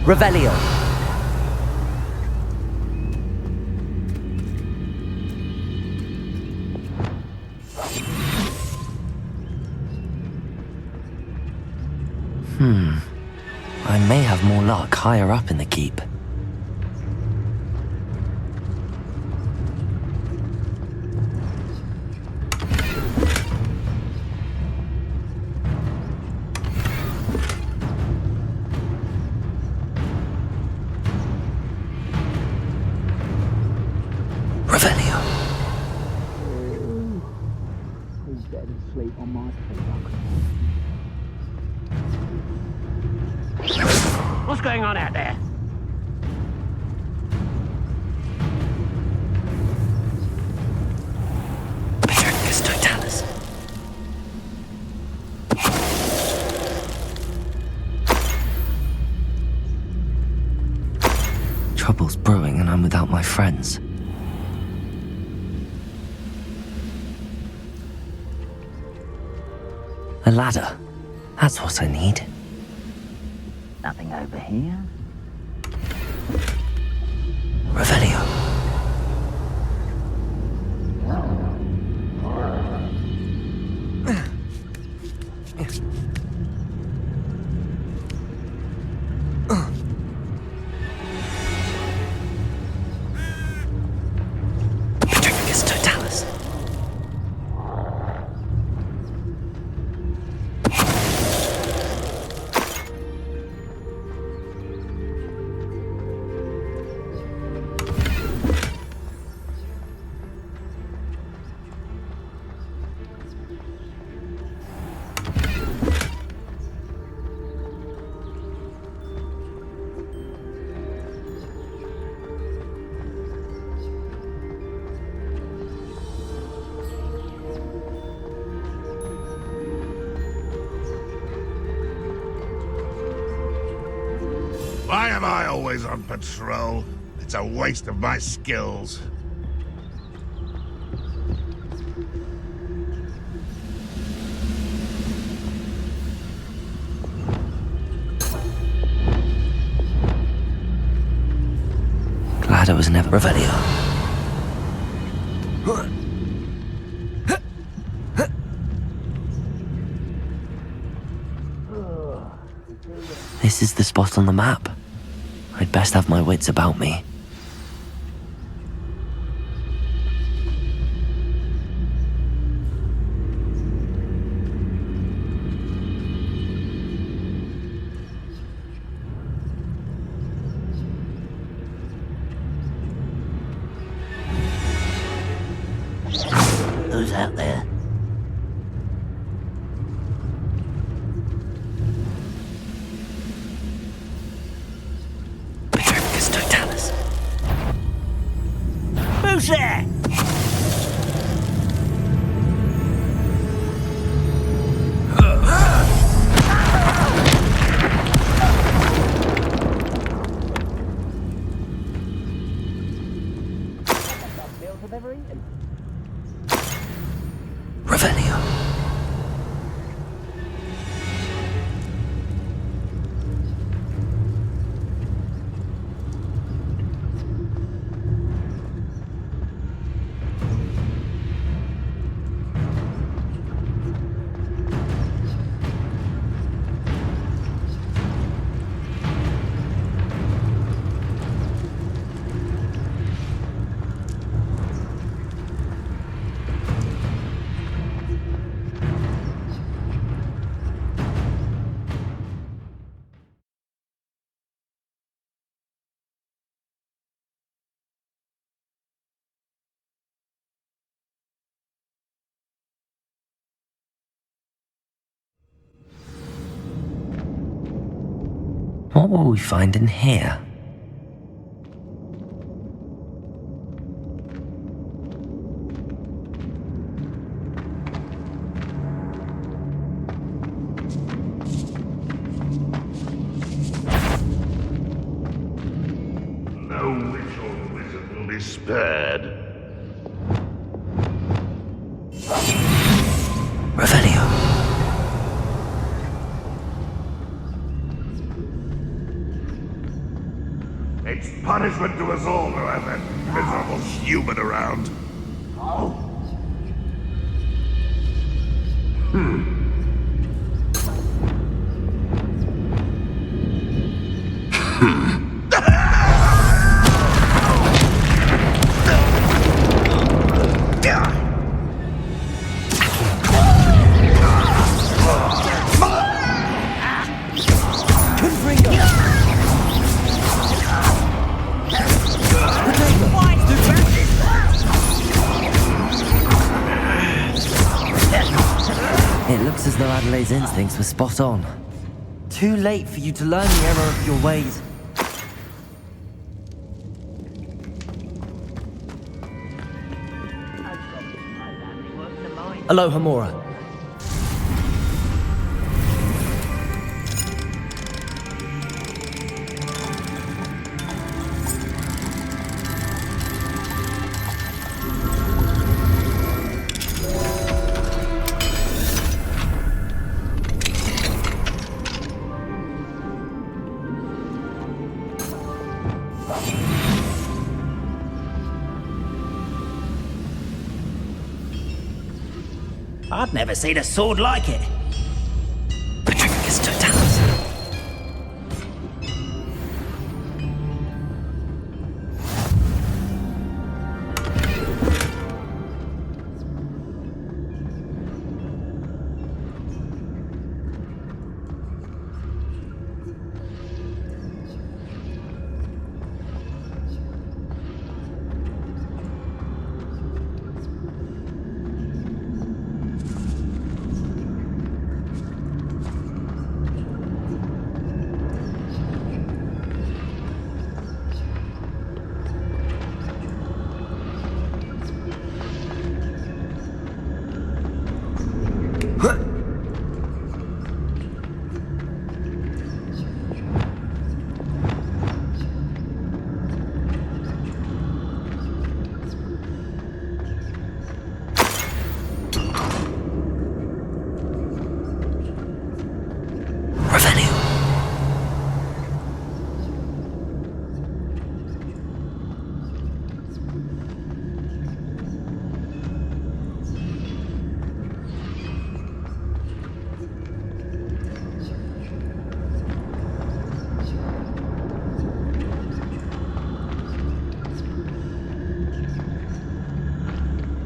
Revelio. I may have more luck higher up in the keep. Revelio. Who's dead asleep on my pillow? What's going on out there? Petricus totalis. Trouble's brewing and I'm without my friends. A ladder. That's what I need. Nothing over here. Revelio. Petricus totalis. Why am I always on patrol? It's a waste of my skills. Glad I was never Revelio. This is the spot on the map. I'd best have my wits about me. Who's out there? Petricus totalis. Who's there? Revelio. What will we find in here? No witch or wizard will be spared. Revelio. Punishment to us all to have that miserable human around. It looks as though Adelaide's instincts were spot on. Too late for you to learn the error of your ways. Aloha, Mora. I'd never seen a sword like it. Petrificus totalis.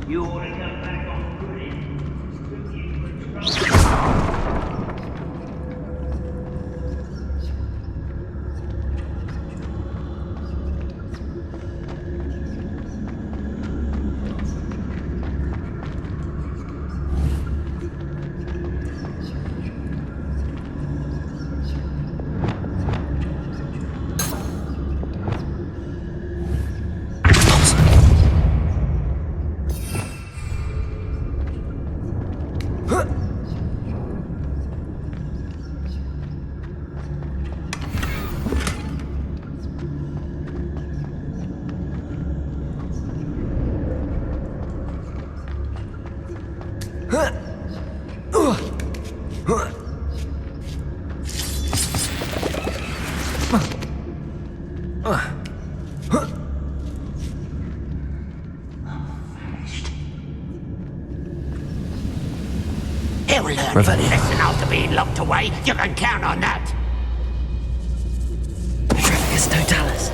You ought to come back on footy. He'll learn his Revelio. lesson after being locked away. You can count on that. Petrificus totalis.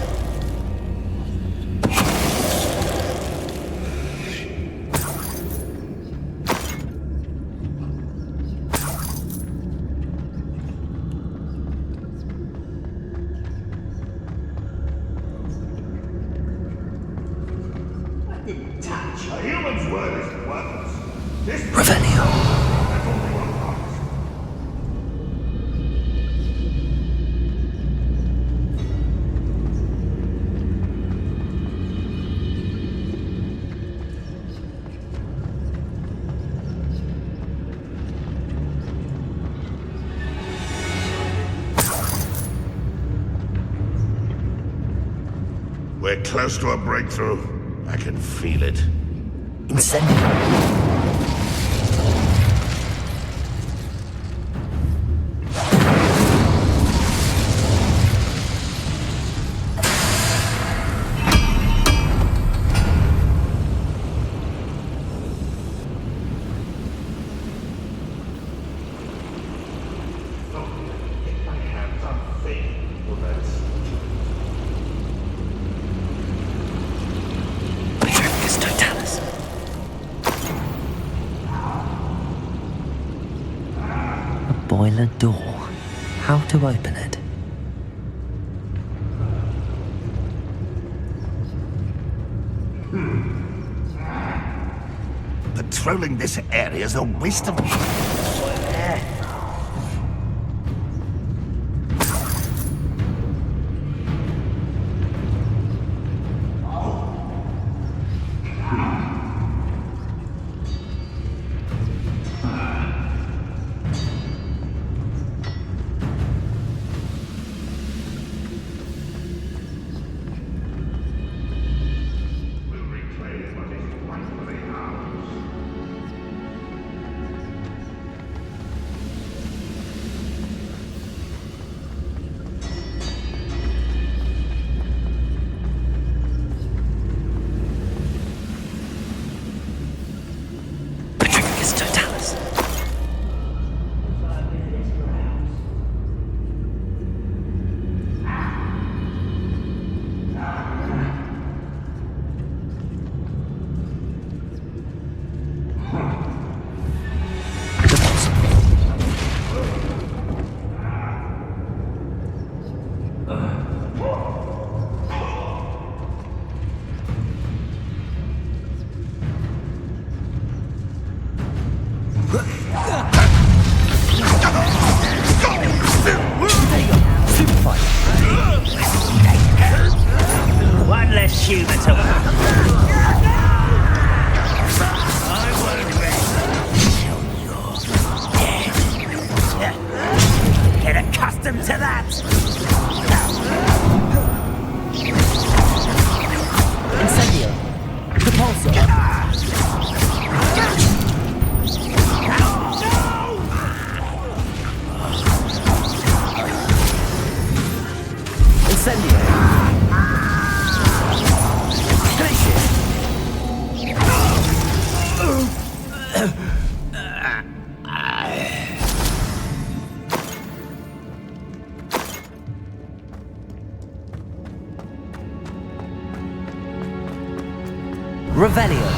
A human's word is worthless. This Revelio. that's only one promise. We're close to a breakthrough. I can feel it. Incendio. boiler door. How to open it? Patrolling this area is a waste of... One less human to get accustomed to that! Incendio! Repulsor! Incendio! Finish it! Revelio.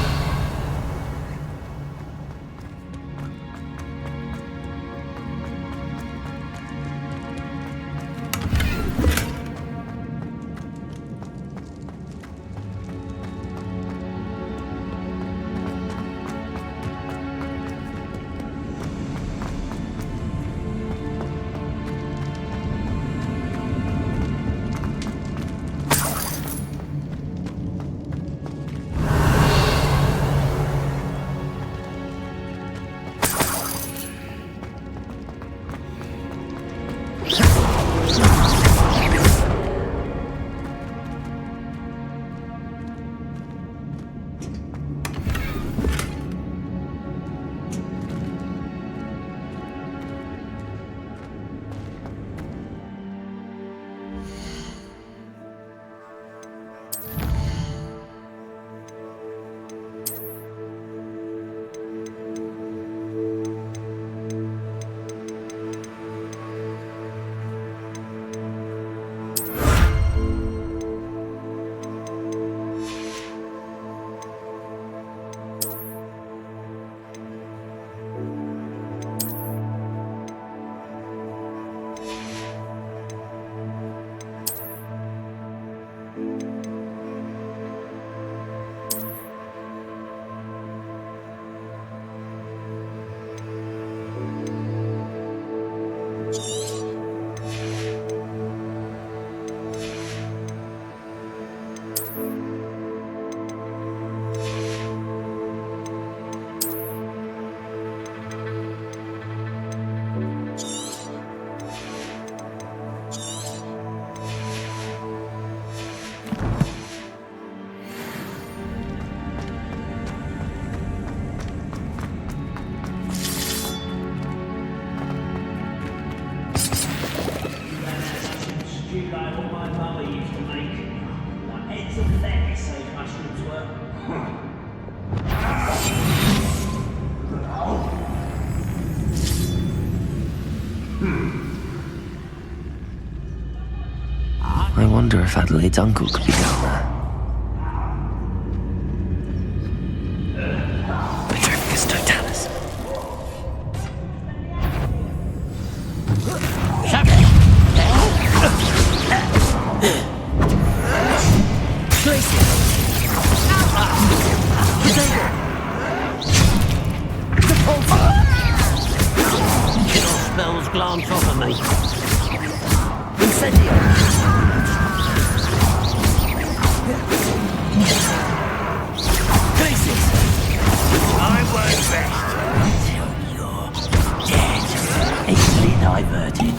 I wonder if Adelaide's uncle could be down there. Petrificus totalis. glance off of me. Incendio! Places! I won't rest until you're dead. Easily diverted.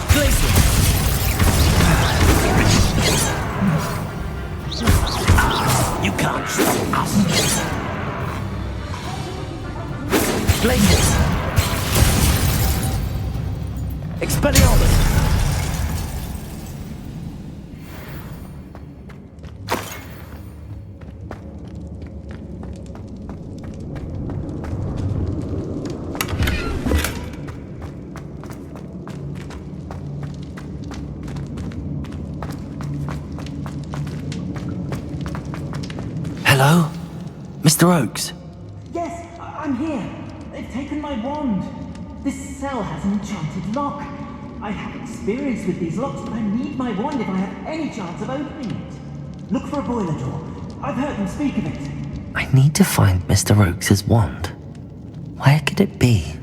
Places! You can't stop us. Places! Expelliarmus! Hello? Mr. Oakes? Yes, I'm here. They've taken my wand. This cell has an enchanted lock. I have experience with these locks, but I need my wand if I have any chance of opening it. Look for a boiler door. I've heard them speak of it. I need to find Mr. Oakes' wand. Where could it be?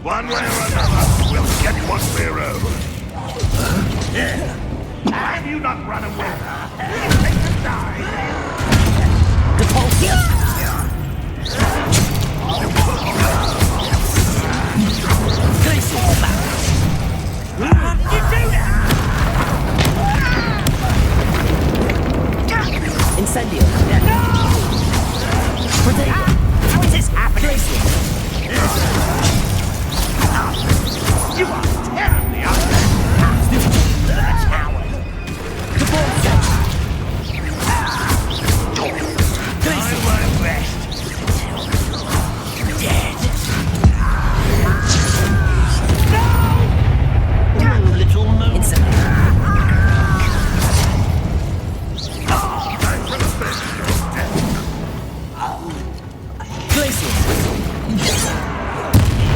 One way or another, we'll get what we're owed. Have you not run away? You think to die? How did you do that? Incendio! How is this happening? You are terribly ugly. A coward. I won't rest until you're dead. No! You little moon.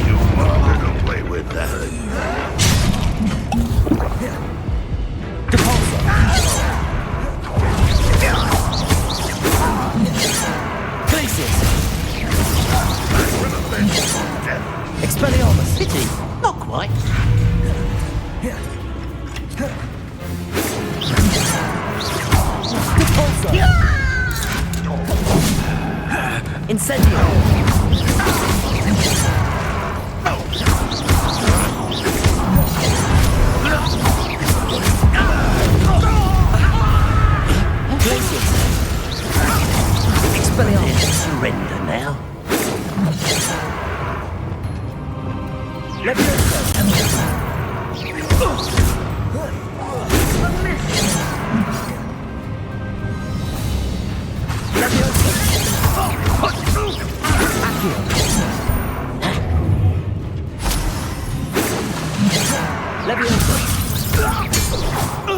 You wandered away with that. Expelliarmus! Pity. Not quite. Incendio! Expelliarmus! Surrender now.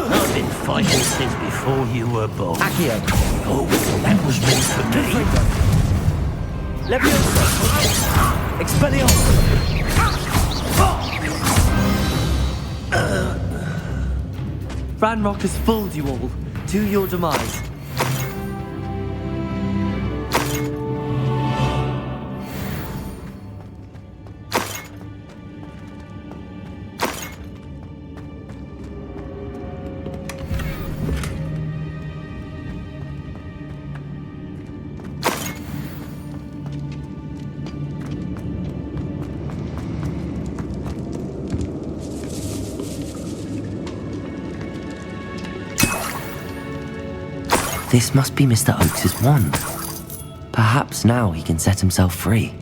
I've been fighting since before you were born. Accio! Oh, that was meant for me. Leviosa! Expelliarmus! Ranrock has fooled you all, to your demise. This must be Mr. Oakes' wand. Perhaps now he can set himself free.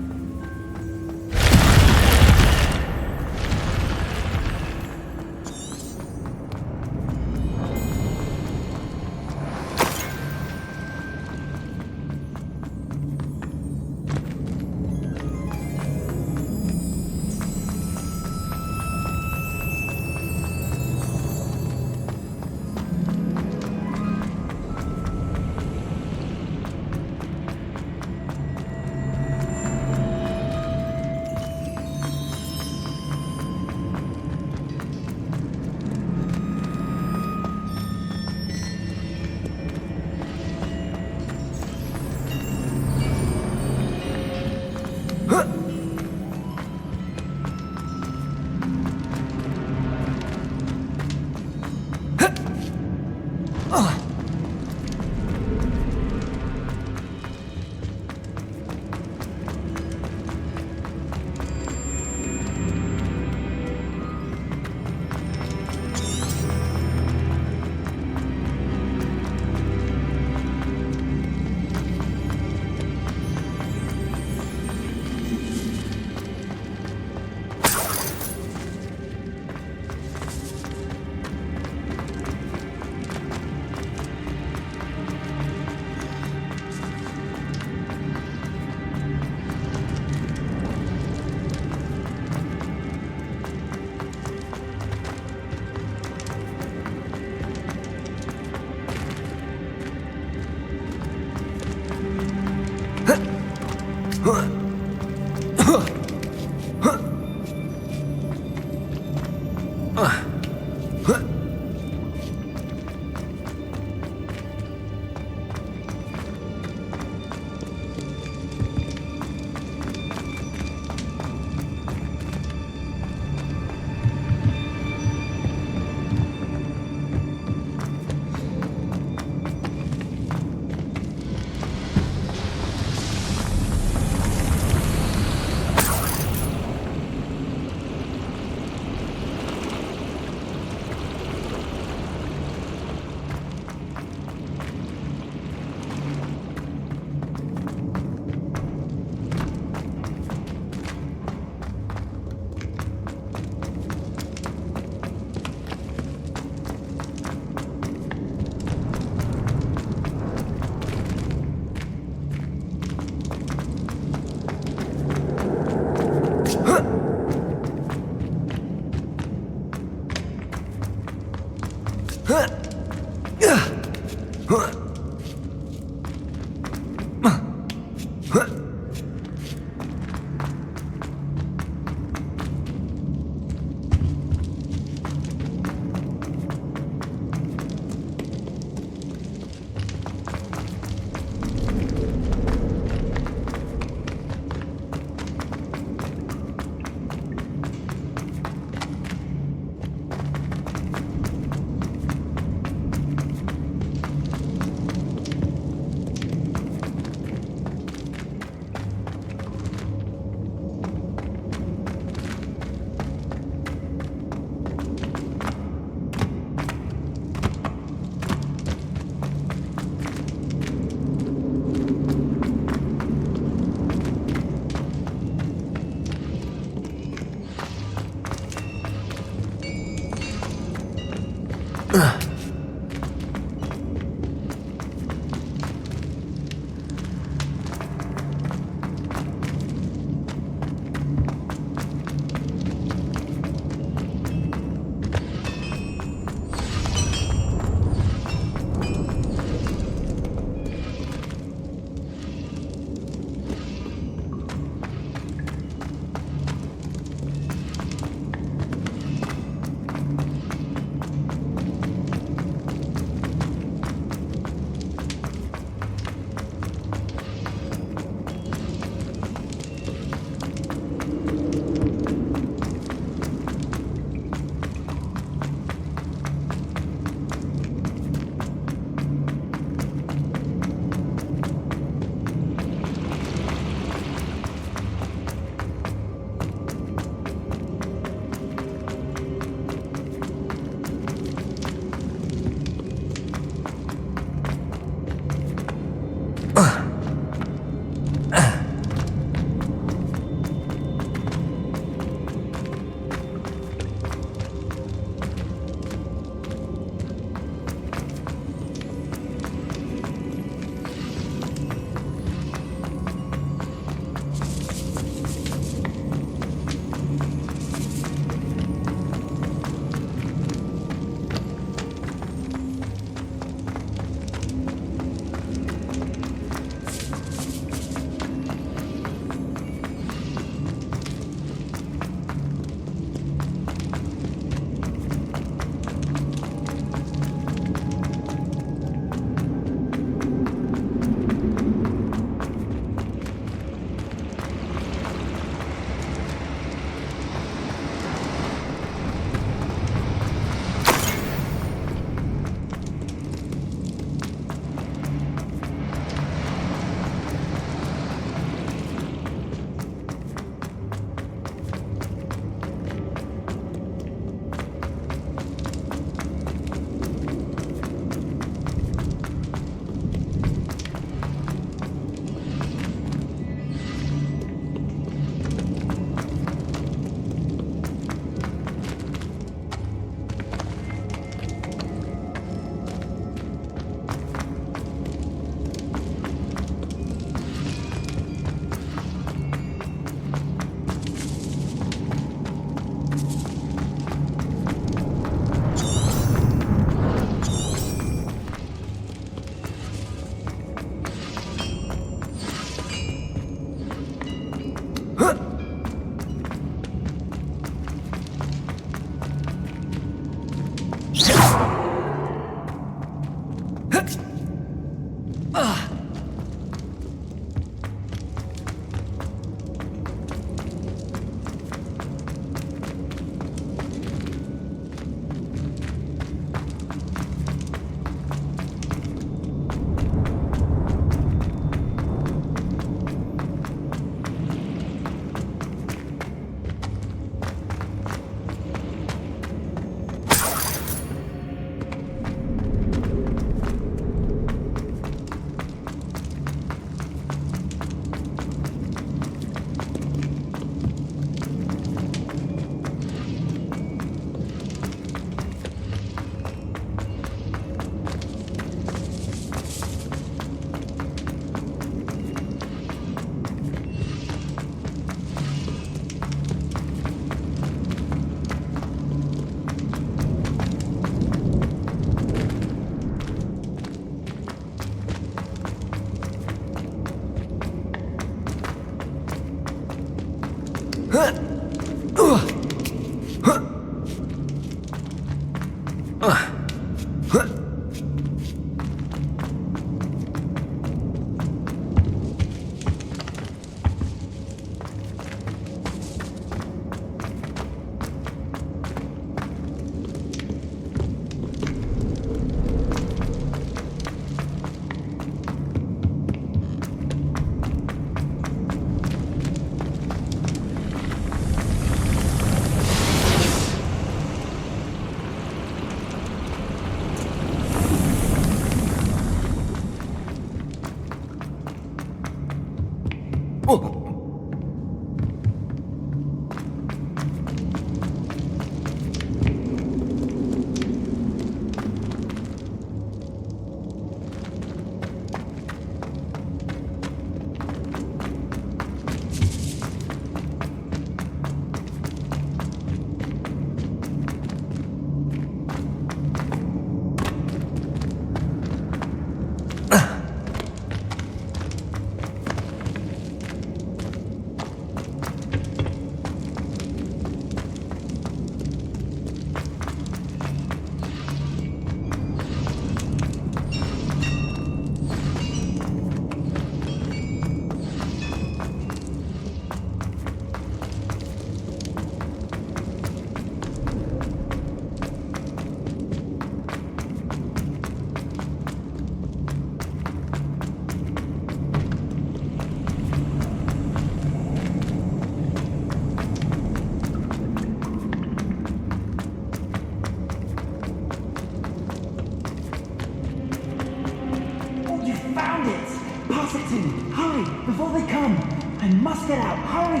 Before they come! I must get out! Hurry!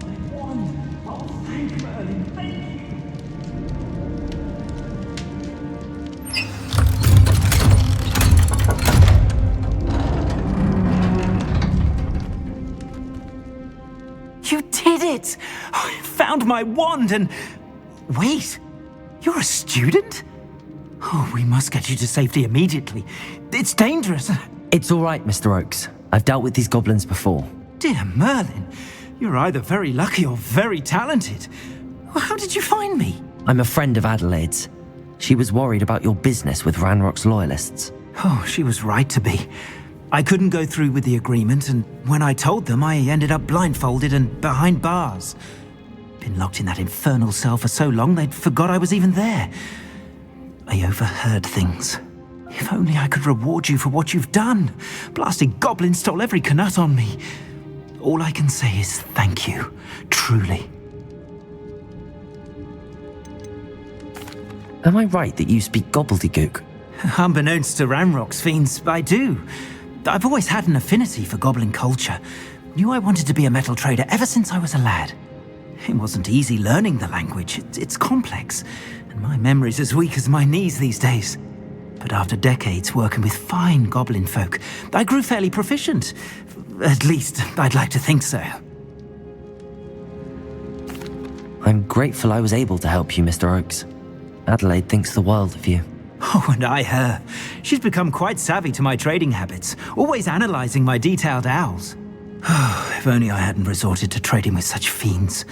My wand! Oh, thank Merlin! Thank you! You did it! I found my wand and... Wait! You're a student? Oh, we must get you to safety immediately. It's dangerous. It's all right, Mr. Oakes. I've dealt with these goblins before. Dear Merlin, you're either very lucky or very talented. How did you find me? I'm a friend of Adelaide's. She was worried about your business with Ranrock's loyalists. Oh, she was right to be. I couldn't go through with the agreement, and when I told them, I ended up blindfolded and behind bars. Been locked in that infernal cell for so long, they'd forgot I was even there. I overheard things. If only I could reward you for what you've done. Blasted goblin stole every canut on me. All I can say is thank you, truly. Am I right that you speak gobbledygook? Unbeknownst to Ranrock's fiends, I do. I've always had an affinity for goblin culture. Knew I wanted to be a metal trader ever since I was a lad. It wasn't easy learning the language. It's complex, and my memory's as weak as my knees these days. But after decades working with fine goblin folk, I grew fairly proficient. At least, I'd like to think so. I'm grateful I was able to help you, Mr. Oakes. Adelaide thinks the world of you. Oh, and I her. She's become quite savvy to my trading habits, always analysing my detailed owls. If only I hadn't resorted to trading with such fiends.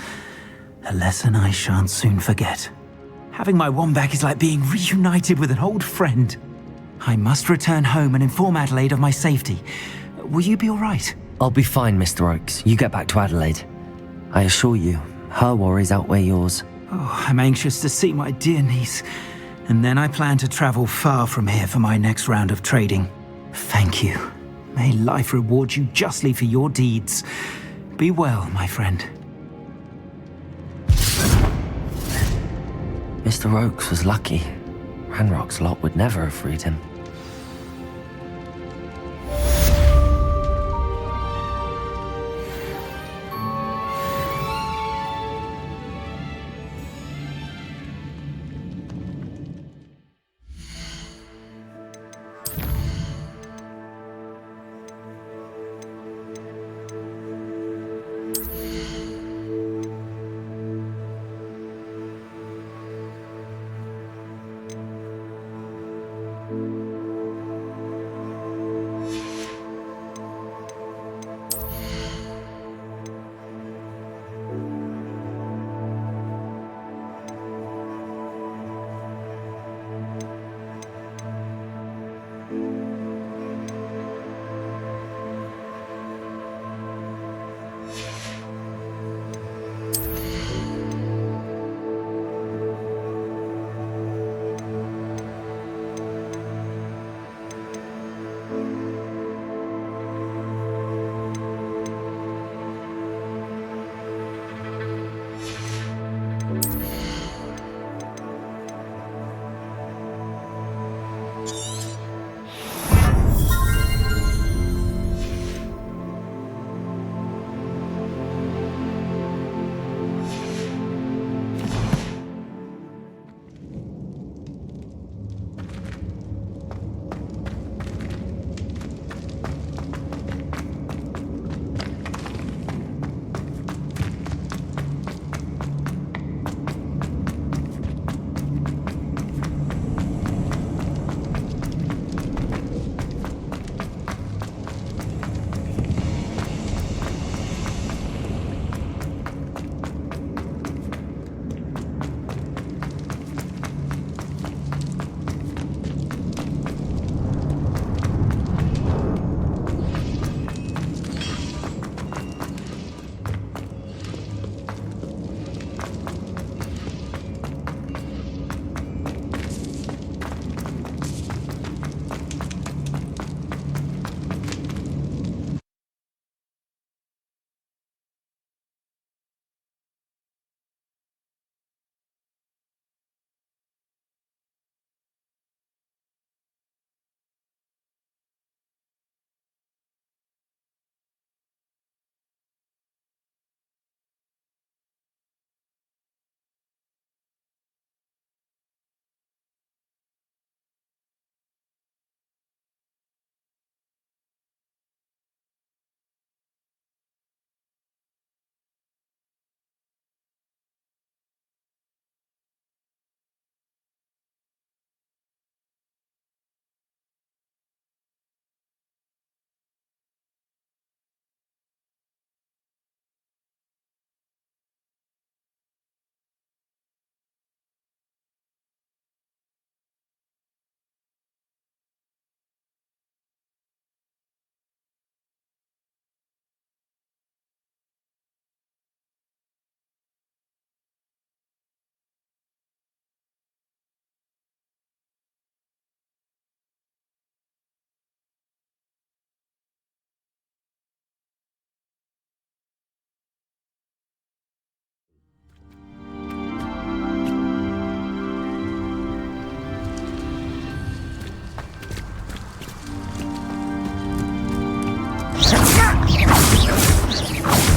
A lesson I shan't soon forget. Having my wand back is like being reunited with an old friend. I must return home and inform Adelaide of my safety. Will you be all right? I'll be fine, Mr. Oakes. You get back to Adelaide. I assure you, her worries outweigh yours. Oh, I'm anxious to see my dear niece. And then I plan to travel far from here for my next round of trading. Thank you. May life reward you justly for your deeds. Be well, my friend. Mr. Oakes was lucky. Ranrock's lot would never have freed him.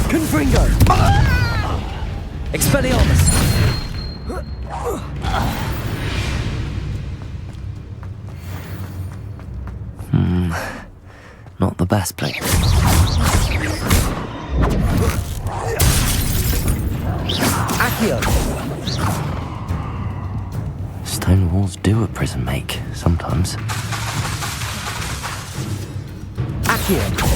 Confringo! Expelliarmus! Not the best place. Accio! Stone walls do a prison make, sometimes. Accio!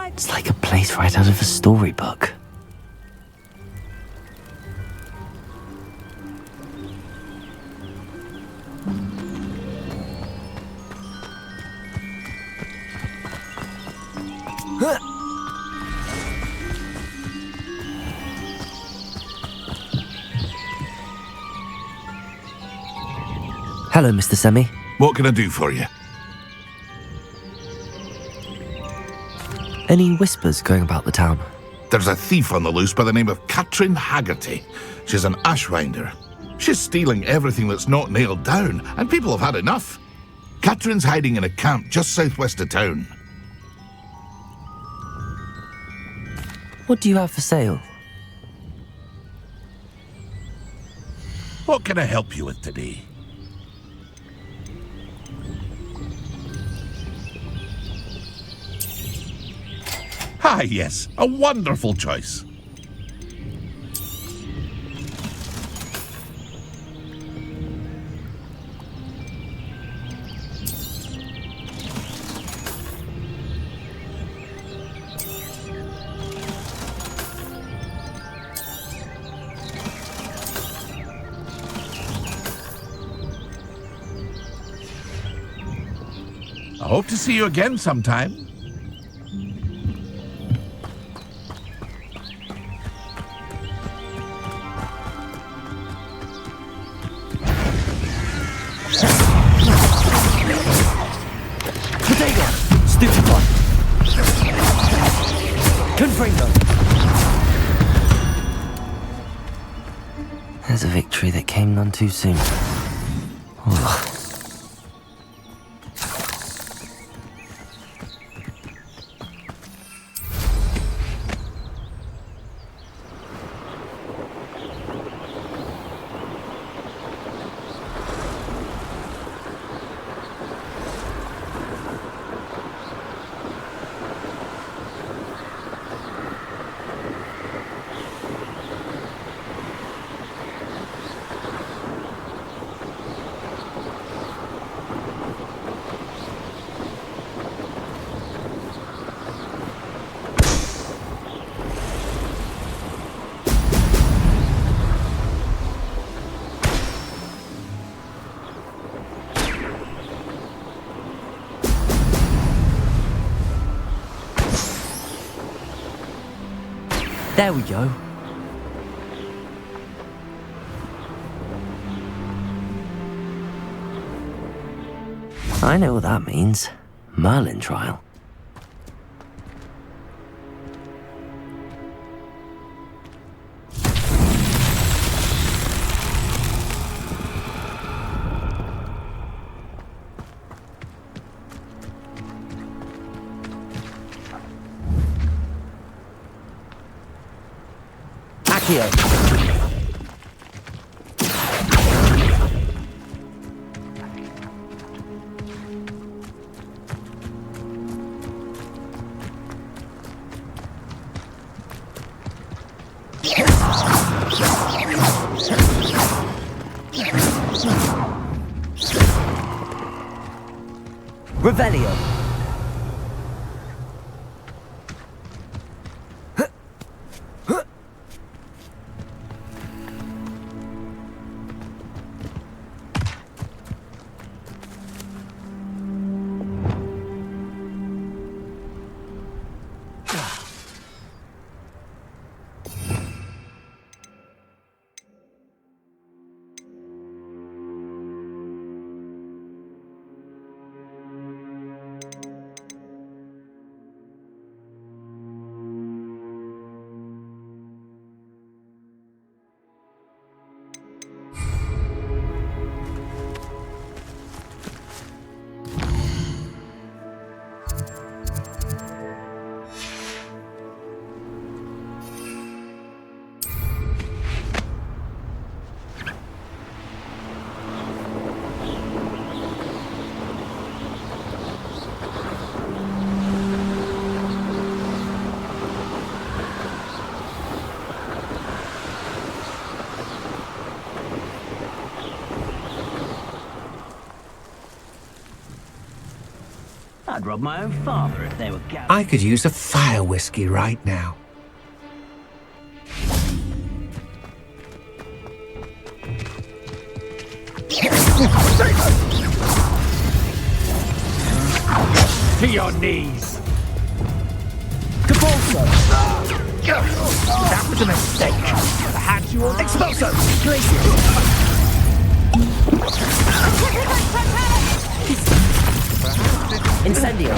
It's like a place right out of a storybook. Hello, Mr. Semi. What can I do for you? Any whispers going about the town? There's a thief on the loose by the name of Katrin Haggerty. She's an ashwinder. She's stealing everything that's not nailed down, and people have had enough. Katrin's hiding in a camp just southwest of town. What do you have for sale? What can I help you with today? Ah, yes, a wonderful choice. I hope to see you again sometime. Stupid one! Confringo! There's a victory that came none too soon. Oh. There we go. I know what that means. Merlin trial. Accio. Revelio. I'd rob my own father if they were I could use a fire whiskey right now. To your knees! Capulso! That was a mistake. I had you all. Expulso! Glacier! Incendio!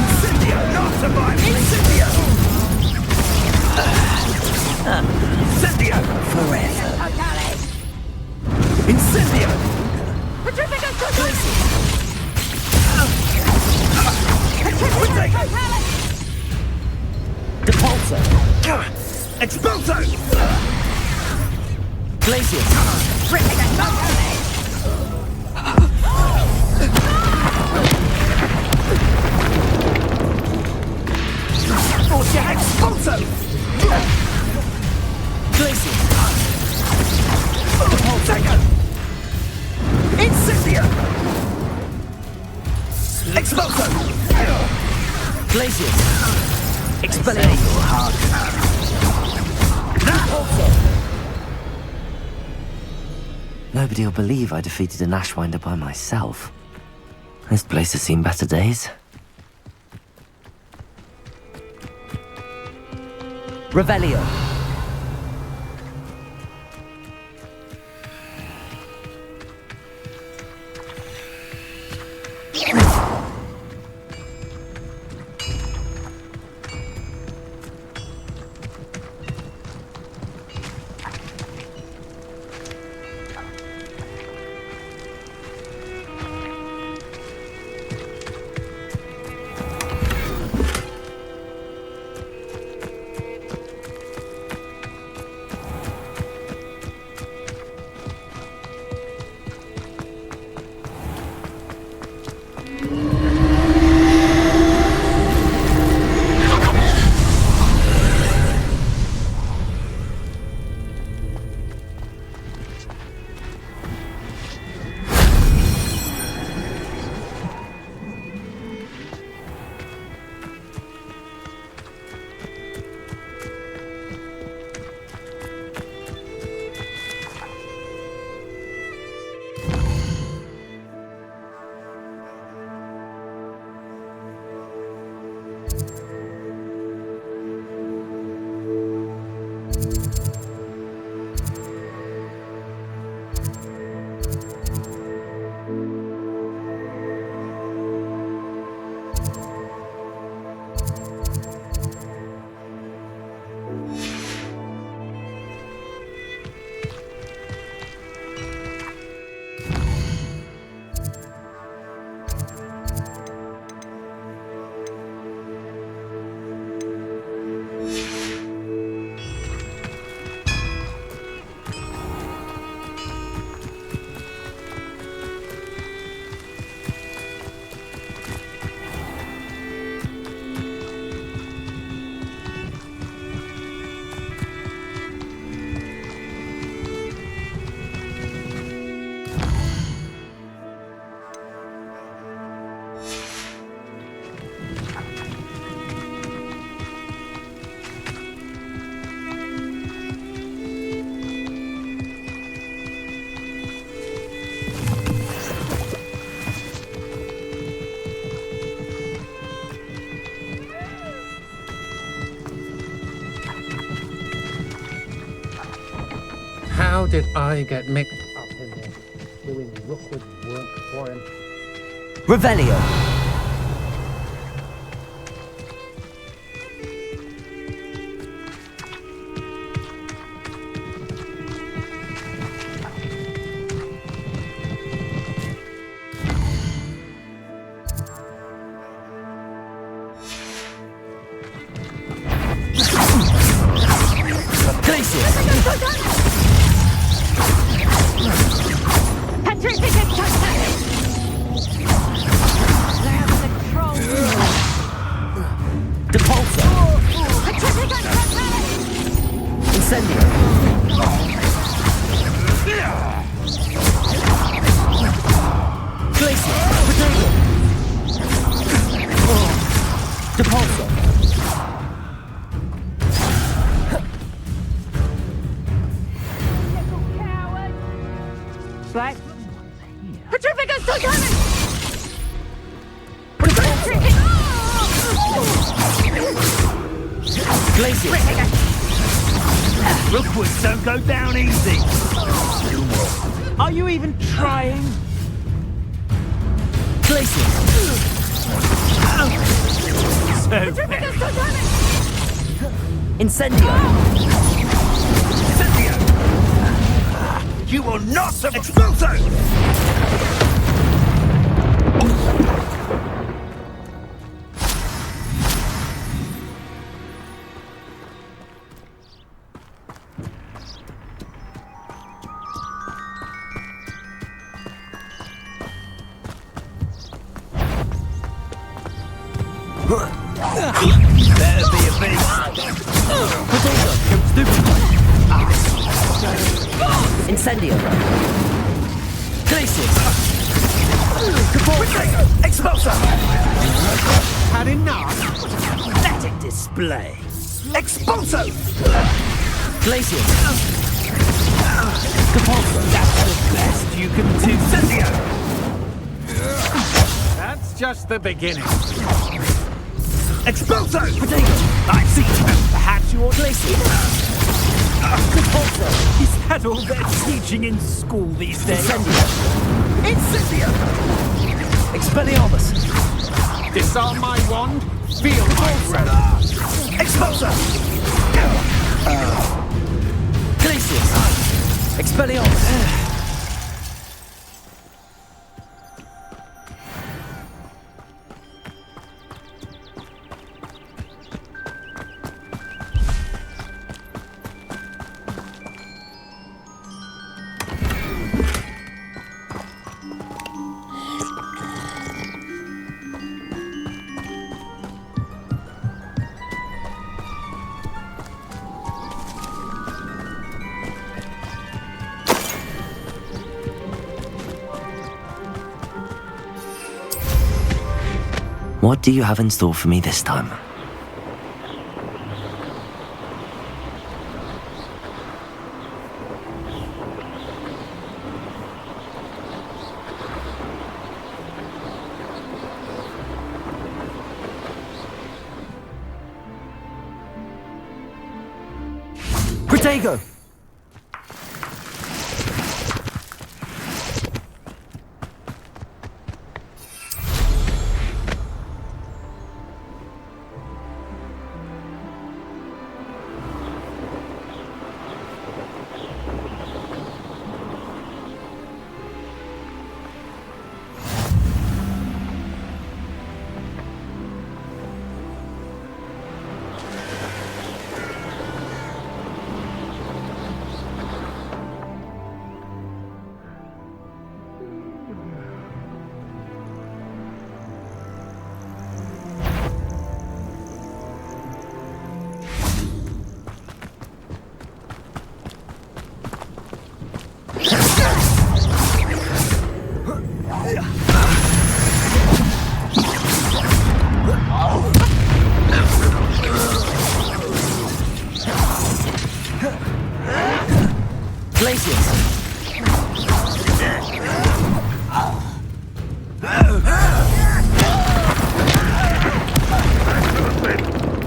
Incendio! Not survive! Incendio! Incendio! Forever! Incendio! Depulso! Expulso! Glacier! Expulso! Glacier! Depulso! Incendio! Expulso! Glacier! Expelliarmus! Depulso! Nobody will believe I defeated an Ashwinder by myself. This place has seen better days. Revelio. How did I get mixed up in this, doing Rookwood work for him? Revelio. Petrificus Titanic! Glacier! Rookwoods don't go down easy. Are you even trying? Glacier! Petrificus Titanic! Incendio! Incendio! You will not survive! Expulso! Better be a beast. Incendio! Glacier! Expulso! Had enough? Let it display. Expulso! Glacier! That's the best you can do. Incendio! That's just the beginning. Expulso! Potato! I see. Perhaps you ought to... Glacier! Is that all they're teaching in school these days? Incendio! Incendio! Expelliarmus! Disarm my wand, feel my breath. Expulso! Glacier! Expelliarmus! What do you have in store for me this time? Protego!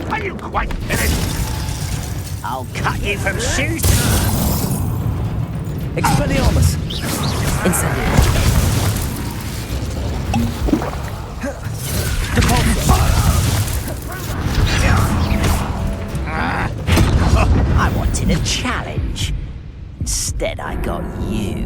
Are you quite finished? I'll cut you from shoes. Expelliarmus! Incendio! I wanted a challenge. Instead, I got you.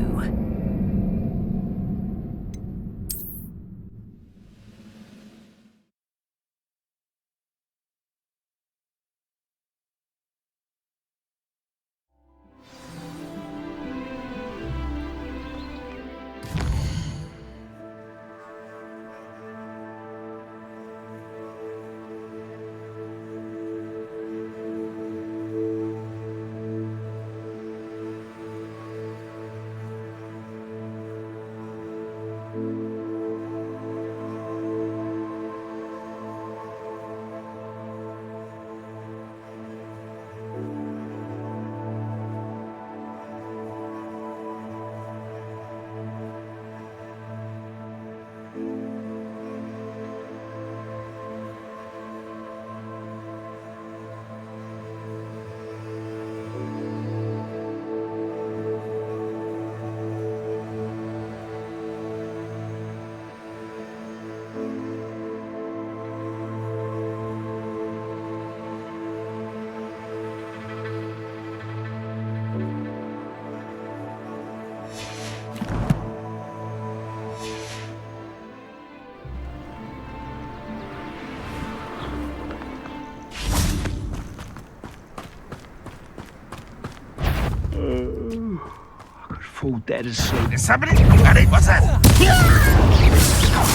fall dead asleep. Is somebody ready? What's that?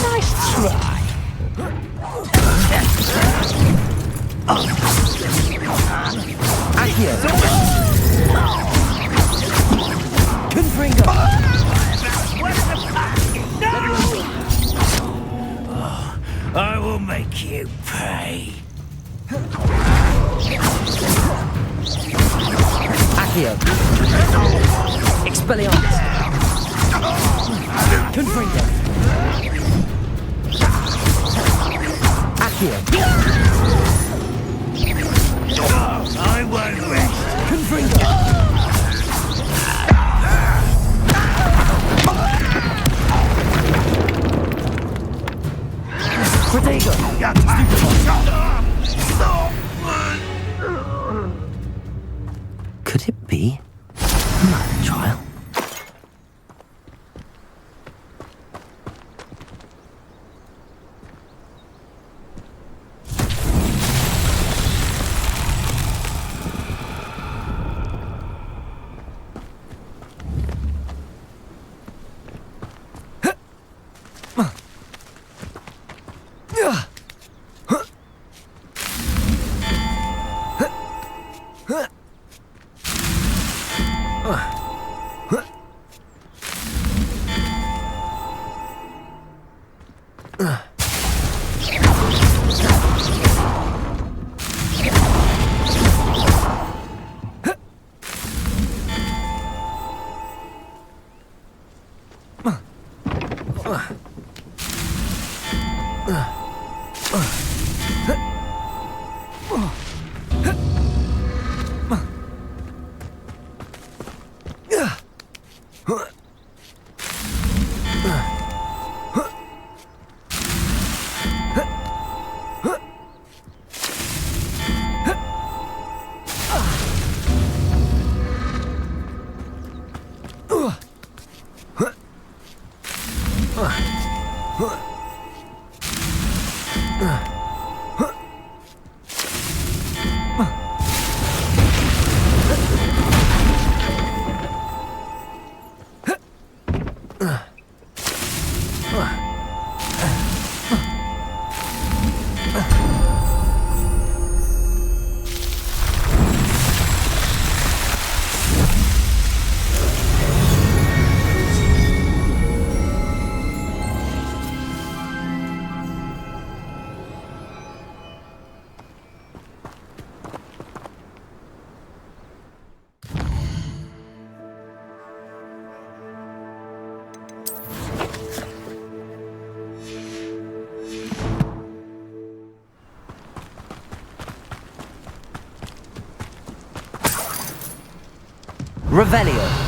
Nice try. Accio! Confringo! I will make you pay. Accio! Expelliarmus! Confringo! Accio! I won't rest. Confringo! Protego! Could it be another trial? Revelio.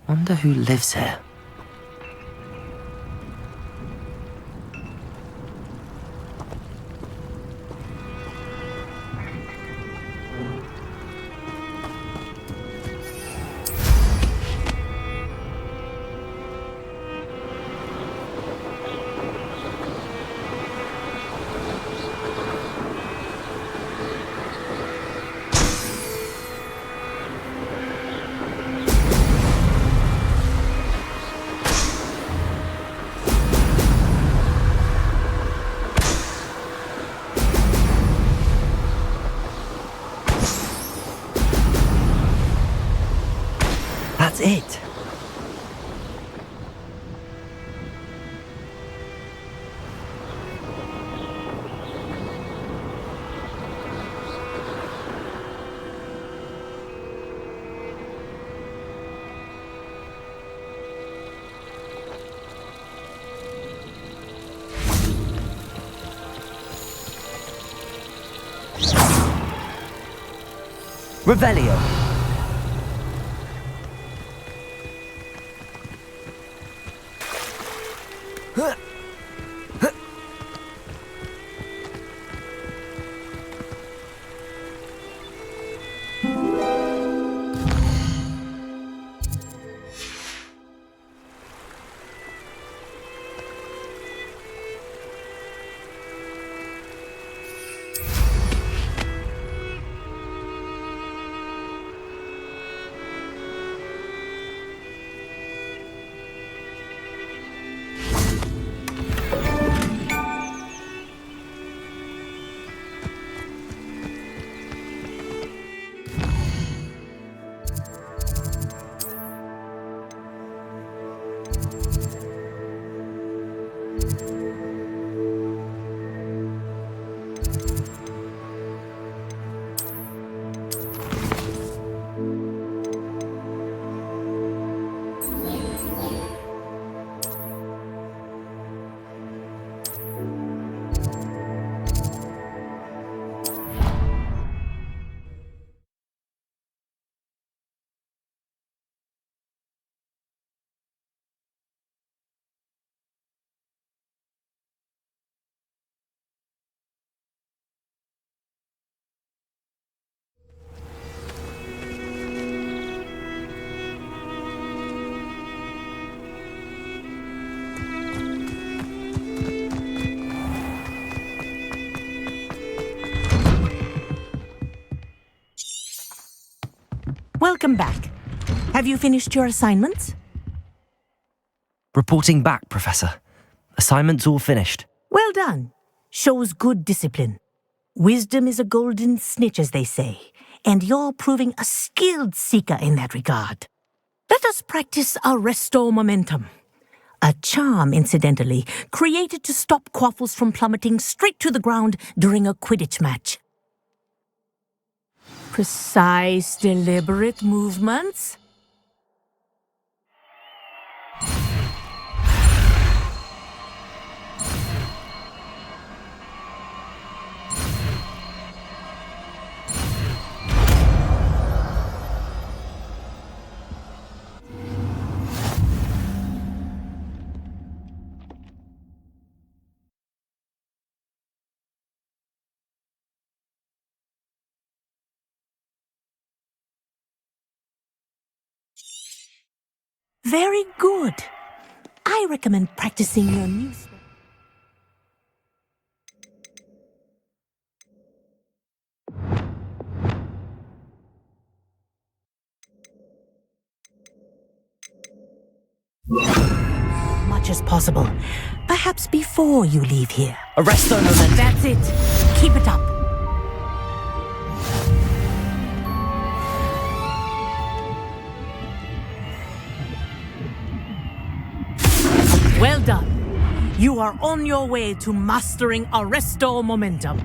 Wonder who lives here. That's it. Revelio. Welcome back. Have you finished your assignments? Reporting back, Professor. Assignment's all finished. Well done. Shows good discipline. Wisdom is a golden snitch, as they say, and you're proving a skilled seeker in that regard. Let us practice Arresto Momentum. A charm, incidentally, created to stop quaffles from plummeting straight to the ground during a Quidditch match. Precise, deliberate movements. Very good. I recommend practicing your new spell. Much as possible. Perhaps before you leave here. Arresto Momentum. That's it. Keep it up. Well done. You are on your way to mastering Arresto Momentum.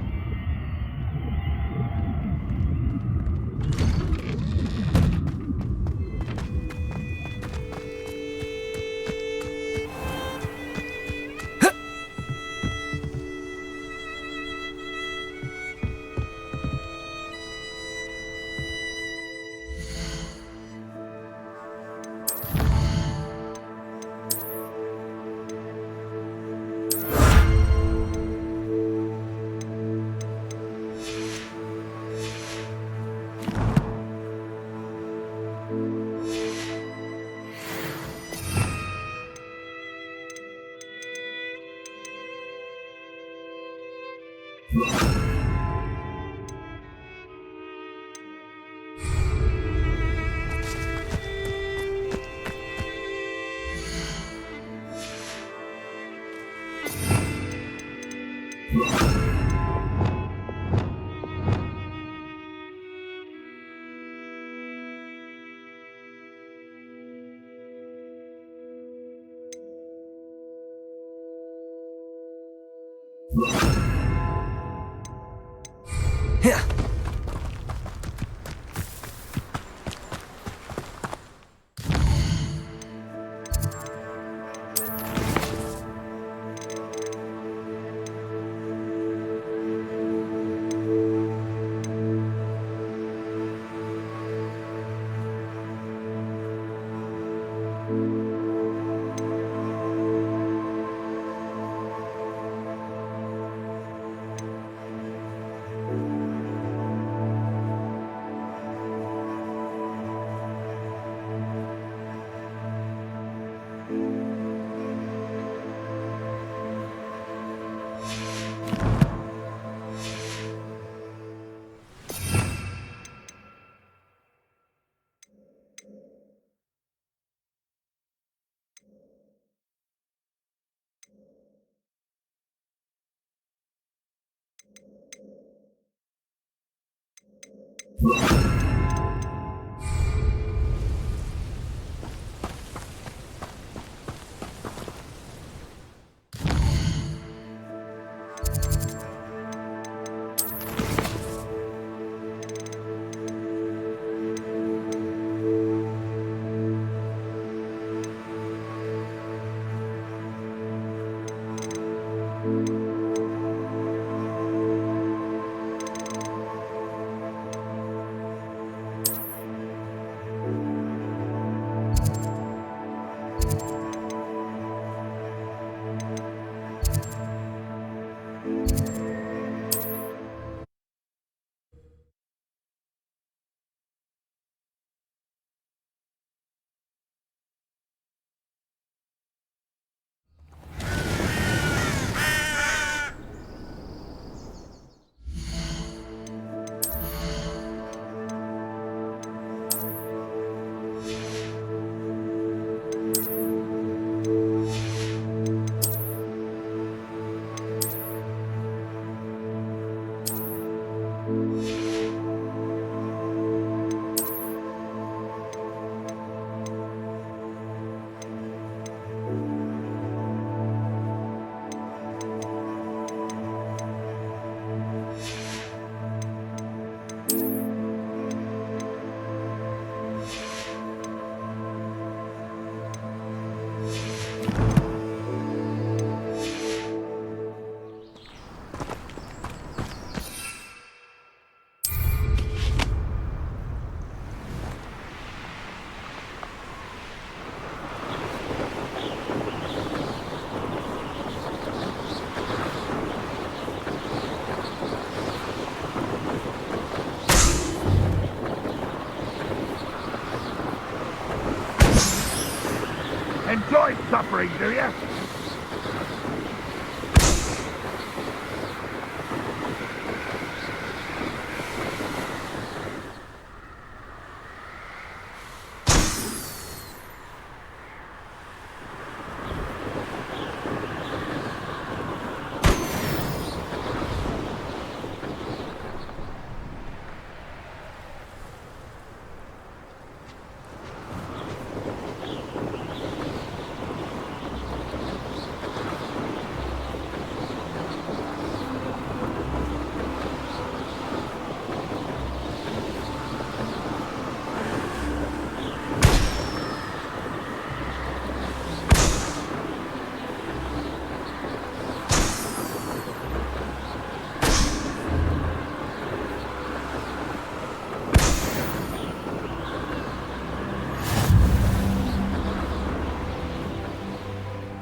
Enjoy suffering, do you?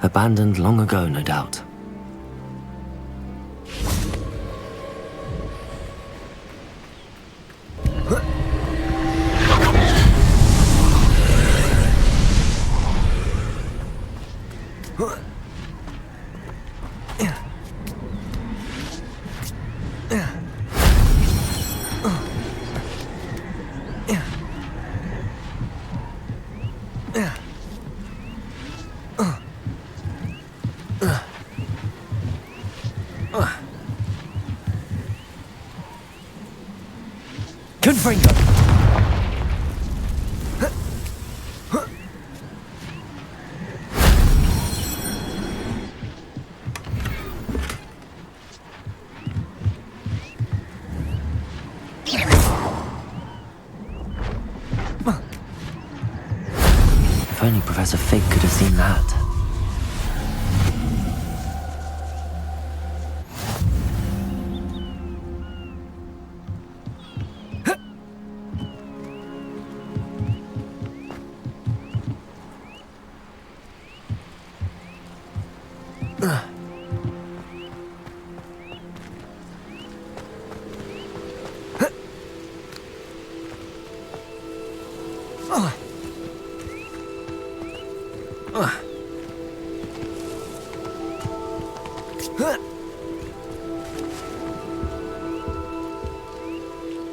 Abandoned long ago, no doubt. Confringo! only Professor Fig could have seen that.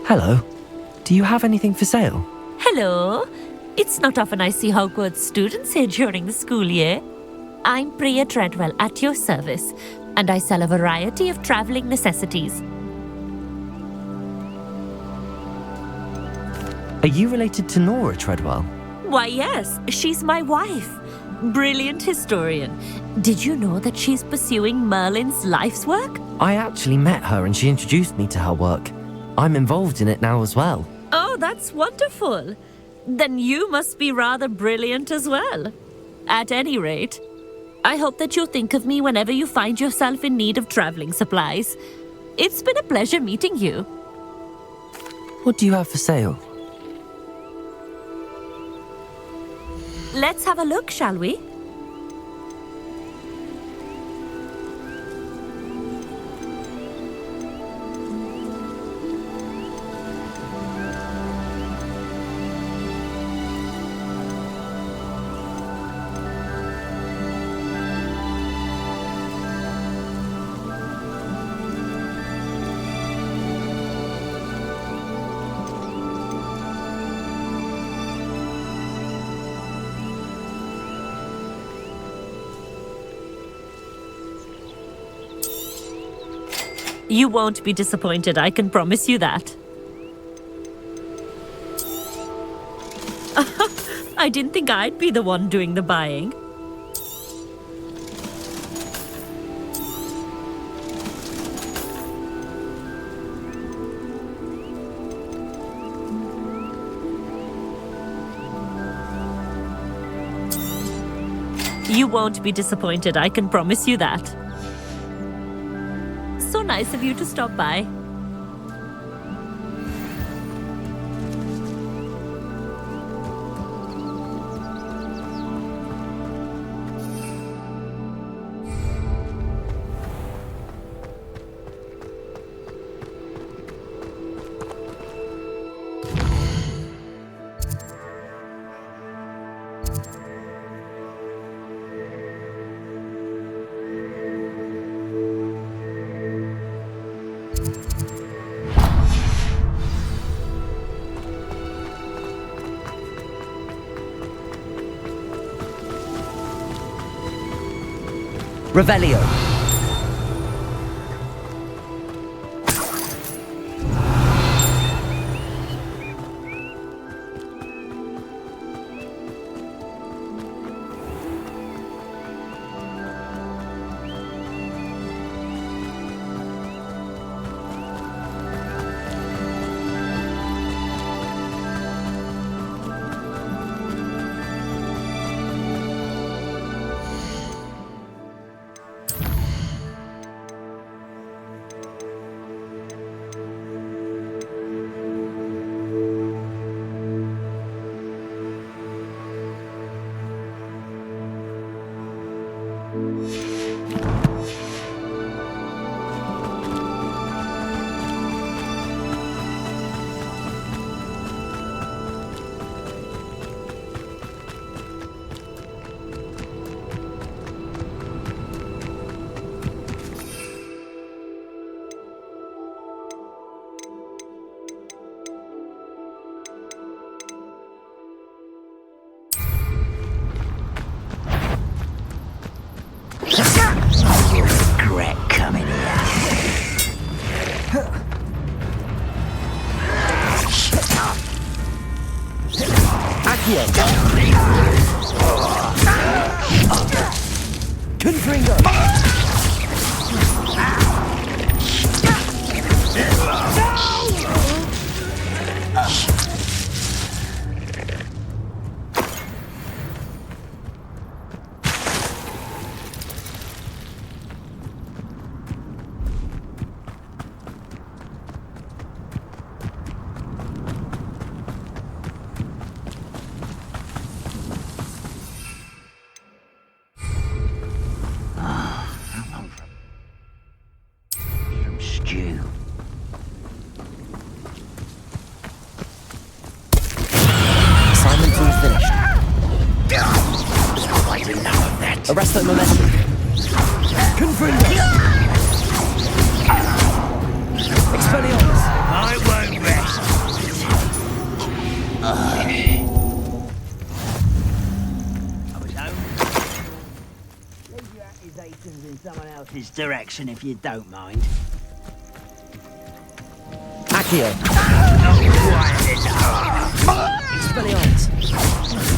Hello. Do you have anything for sale? Hello. It's not often I see Hogwarts students here during the school year. I'm Priya Treadwell at your service, and I sell a variety of traveling necessities. Are you related to Nora Treadwell? Why, yes, she's my wife. Brilliant historian. Did you know that she's pursuing Merlin's life's work? I actually met her and she introduced me to her work. I'm involved in it now as well. Oh, that's wonderful. Then you must be rather brilliant as well. At any rate, I hope that you'll think of me whenever you find yourself in need of traveling supplies. It's been a pleasure meeting you. What do you have for sale? Let's have a look, shall we? You won't be disappointed, I can promise you that. I didn't think I'd be the one doing the buying. You won't be disappointed, I can promise you that. So nice of you to stop by. Revelio. Regret coming here. Confringo. Arresto momentum. Confringo. Expelliarmus. I won't rest. I was home. Leave your accusations in someone else's direction if you don't mind. Accio. Expelliarmus.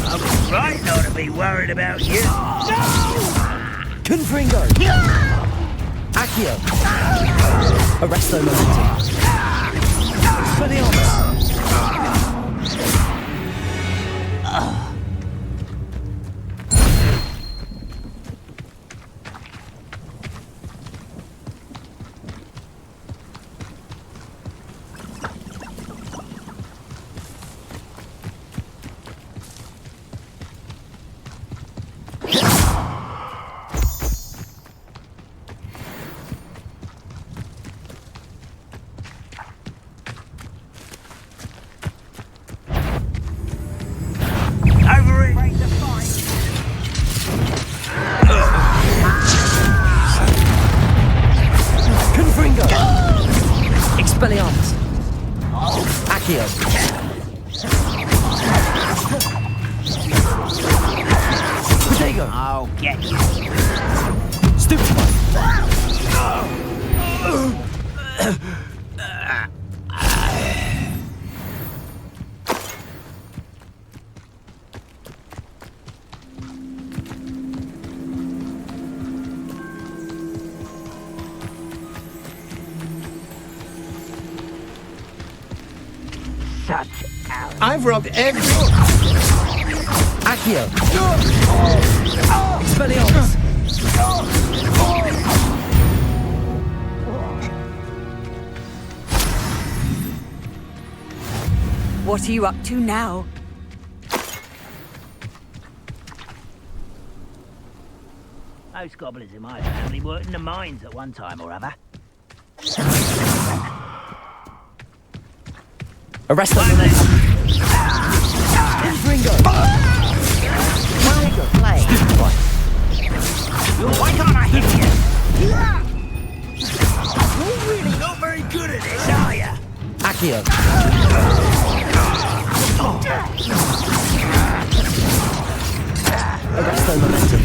I was right not to be worried about you. Confringo. Accio. Arresto momentum. Expelliarmus. Expelliarmus. Accio. Protego. I'll get you. Stupefy. Such out. I've robbed every... Accio. Expelliarmus. What are you up to now? Most goblins in my family worked in the mines at one time or other. Arresto momentum. Confringo. Play. Stupefy. Why can't I hit you? You're really not very good at this, are you? Accio. Arresto momentum.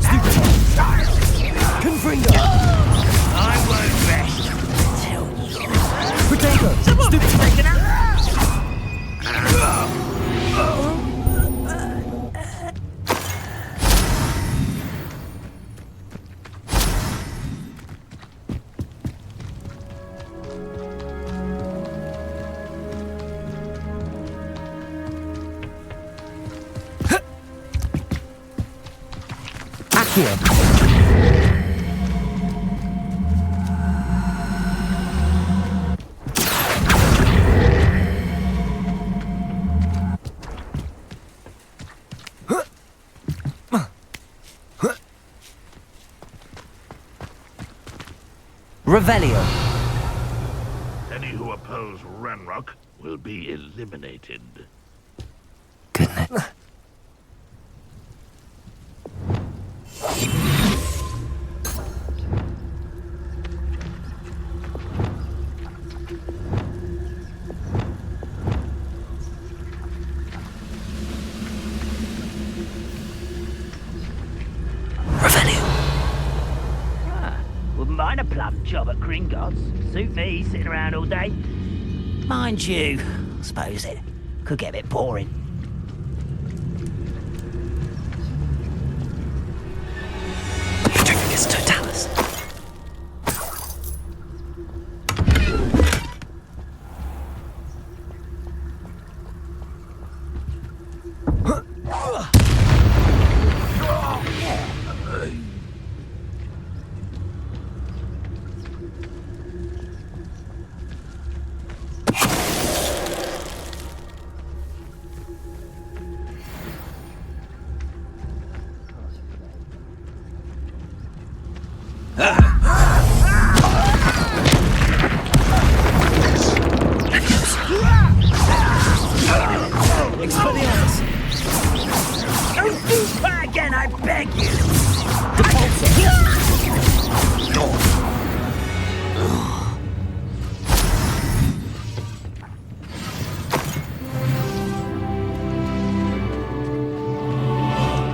Stupefy. Confringo. I won't rest. Protego. Someone's taken out. Accio. Revelio. Any who oppose Ranrock will be eliminated. Goodness. Wouldn't mind a plum job at Gringotts. Suit me, sitting around all day. Mind you, I suppose it could get a bit boring. Petrificus totalis.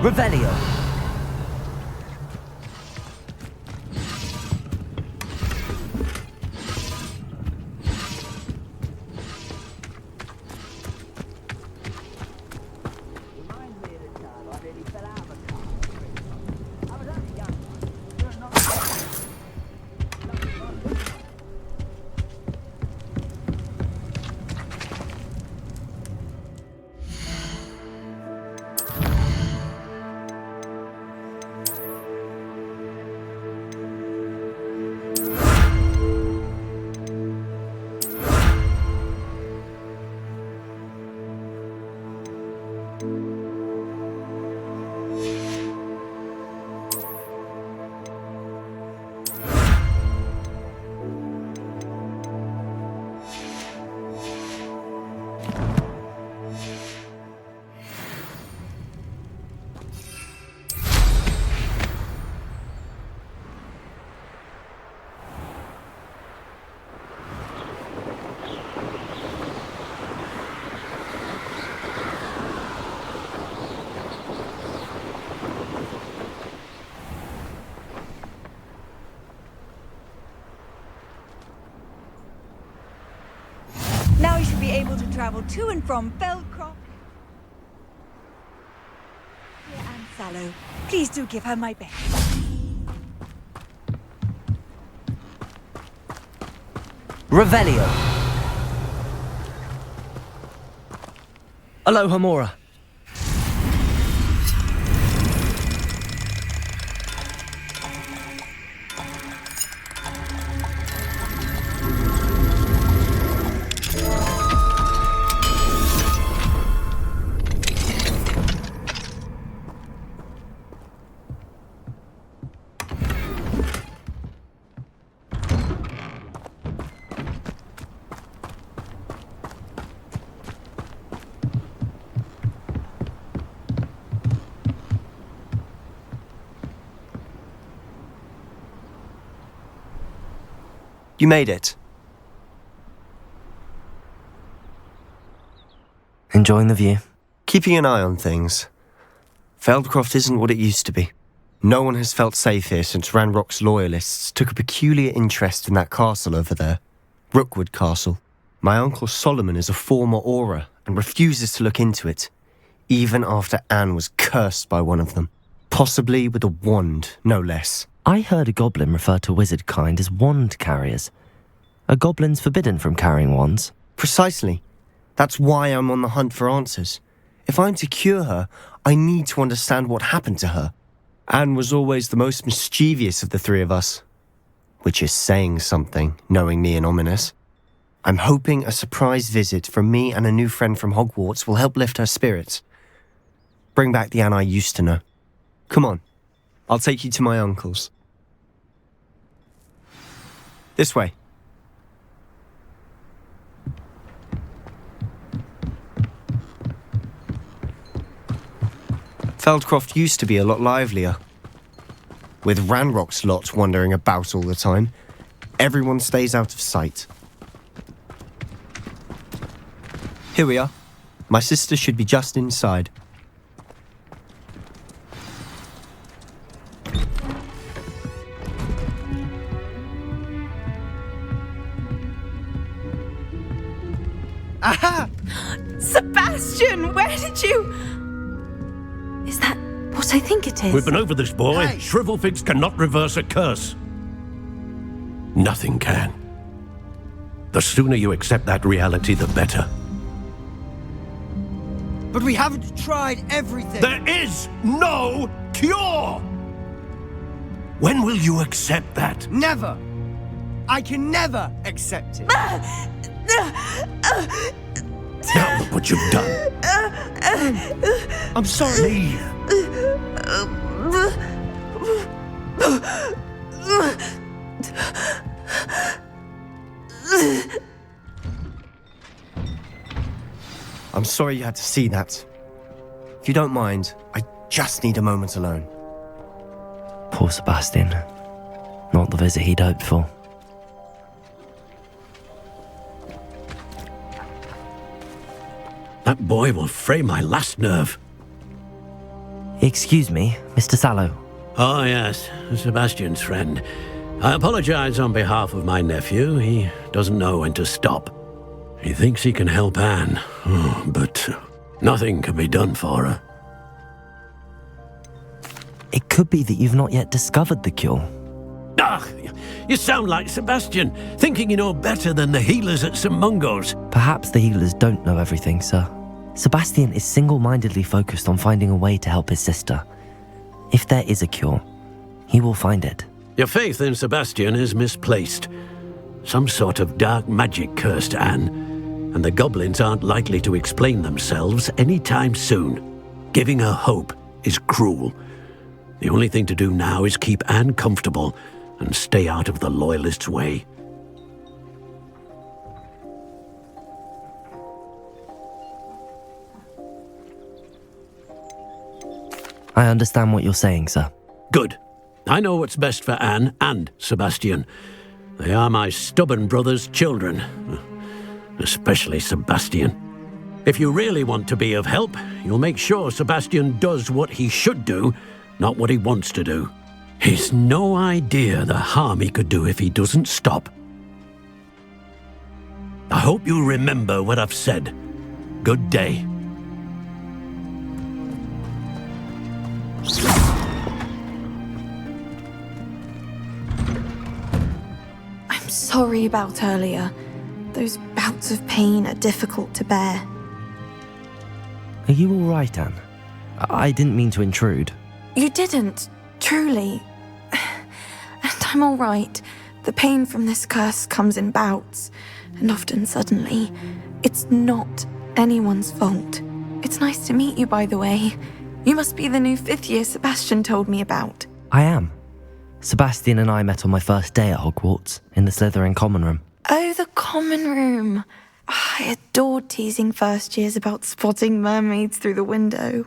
Revelio. Now you should be able to travel to and from Feldcroft. Dear Anne Sallow, please do give her my best. Revelio. Aloha Mora. You made it. Enjoying the view? Keeping an eye on things. Feldcroft isn't what it used to be. No one has felt safe here since Ranrock's loyalists took a peculiar interest in that castle over there. Rookwood Castle. My uncle Solomon is a former Auror and refuses to look into it, even after Anne was cursed by one of them. Possibly with a wand, no less. I heard a goblin refer to wizard kind as wand carriers. Are goblins forbidden from carrying wands? Precisely. That's why I'm on the hunt for answers. If I'm to cure her, I need to understand what happened to her. Anne was always the most mischievous of the three of us. Which is saying something, knowing me and Ominous. I'm hoping a surprise visit from me and a new friend from Hogwarts will help lift her spirits. Bring back the Anne I used to know. Come on, I'll take you to my uncle's. This way. Feldcroft used to be a lot livelier. With Ranrock's lot wandering about all the time, everyone stays out of sight. Here we are. My sister should be just inside. Aha! Sebastian, where did you... Is that what I think it is? We've been over this, boy. Hey. Shrivelfigs cannot reverse a curse. Nothing can. The sooner you accept that reality, the better. But we haven't tried everything. There is no cure! When will you accept that? Never. I can never accept it. Now look what you've done. I'm sorry. Leave. I'm sorry you had to see that. If you don't mind, I just need a moment alone. Poor Sebastian. Not the visit he'd hoped for. That boy will fray my last nerve. Excuse me, Mr. Sallow. Oh, yes, Sebastian's friend. I apologize on behalf of my nephew. He doesn't know when to stop. He thinks he can help Anne, but nothing can be done for her. It could be that you've not yet discovered the cure. Ah, you sound like Sebastian, thinking you know better than the healers at St. Mungo's. Perhaps the healers don't know everything, sir. Sebastian is single-mindedly focused on finding a way to help his sister. If there is a cure, he will find it. Your faith in Sebastian is misplaced. Some sort of dark magic cursed Anne, and the goblins aren't likely to explain themselves anytime soon. Giving her hope is cruel. The only thing to do now is keep Anne comfortable and stay out of the Loyalists' way. I understand what you're saying, sir. Good. I know what's best for Anne and Sebastian. They are my stubborn brother's children. Especially Sebastian. If you really want to be of help, you'll make sure Sebastian does what he should do, not what he wants to do. He's no idea the harm he could do if he doesn't stop. I hope you remember what I've said. Good day. I'm sorry about earlier. Those bouts of pain are difficult to bear. Are you all right, Anne? I didn't mean to intrude. You didn't, truly. And I'm all right. The pain from this curse comes in bouts, and often suddenly. It's not anyone's fault. It's nice to meet you, by the way. You must be the new 5th year Sebastian told me about. I am. Sebastian and I met on my first day at Hogwarts, in the Slytherin common room. Oh, the common room. I adored teasing first years about spotting mermaids through the window.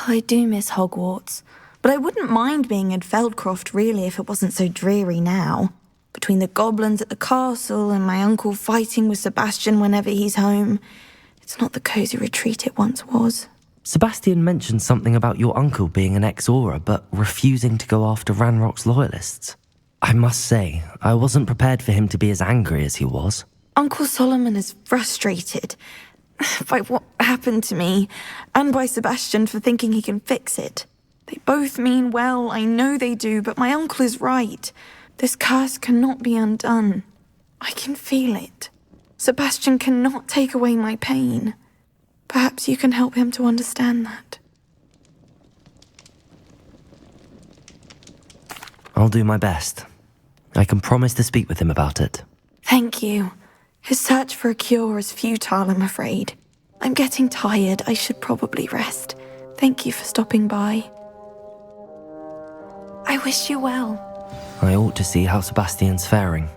I do miss Hogwarts, but I wouldn't mind being in Feldcroft really if it wasn't so dreary now. Between the goblins at the castle and my uncle fighting with Sebastian whenever he's home, it's not the cosy retreat it once was. Sebastian mentioned something about your uncle being an ex-Auror, but refusing to go after Ranrock's loyalists. I must say, I wasn't prepared for him to be as angry as he was. Uncle Solomon is frustrated by what happened to me, and by Sebastian for thinking he can fix it. They both mean well, I know they do, but my uncle is right. This curse cannot be undone. I can feel it. Sebastian cannot take away my pain. Perhaps you can help him to understand that. I'll do my best. I can promise to speak with him about it. Thank you. His search for a cure is futile, I'm afraid. I'm getting tired. I should probably rest. Thank you for stopping by. I wish you well. I ought to see how Sebastian's faring.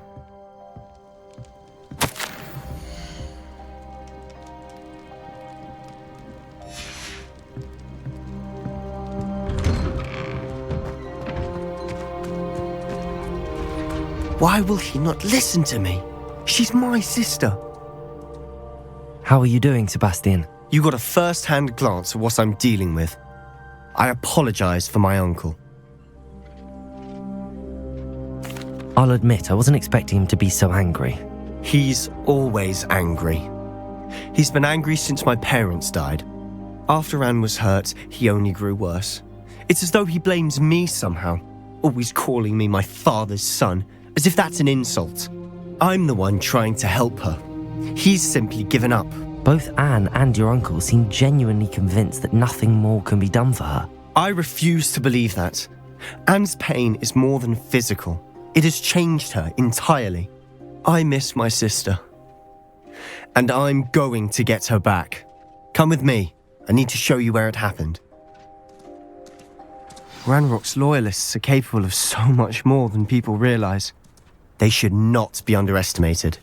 Why will he not listen to me? She's my sister. How are you doing, Sebastian? You got a first-hand glance at what I'm dealing with. I apologize for my uncle. I'll admit, I wasn't expecting him to be so angry. He's always angry. He's been angry since my parents died. After Anne was hurt, he only grew worse. It's as though he blames me somehow, always calling me my father's son, as if that's an insult. I'm the one trying to help her. He's simply given up. Both Anne and your uncle seem genuinely convinced that nothing more can be done for her. I refuse to believe that. Anne's pain is more than physical. It has changed her entirely. I miss my sister. And I'm going to get her back. Come with me. I need to show you where it happened. Ranrock's loyalists are capable of so much more than people realize. They should not be underestimated.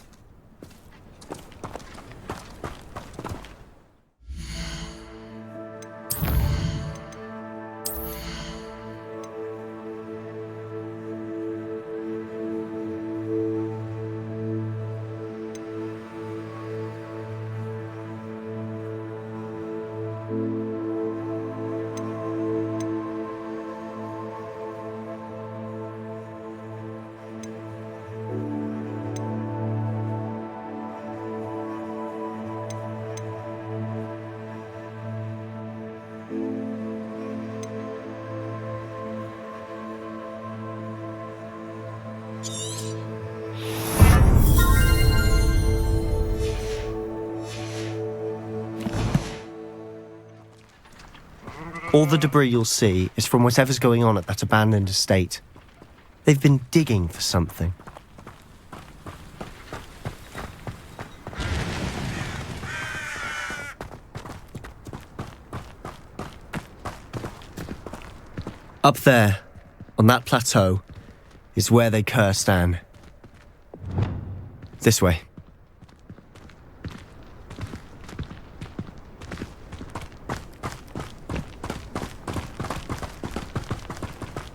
All the debris you'll see is from whatever's going on at that abandoned estate. They've been digging for something. Up there, on that plateau, is where they cursed Anne. This way.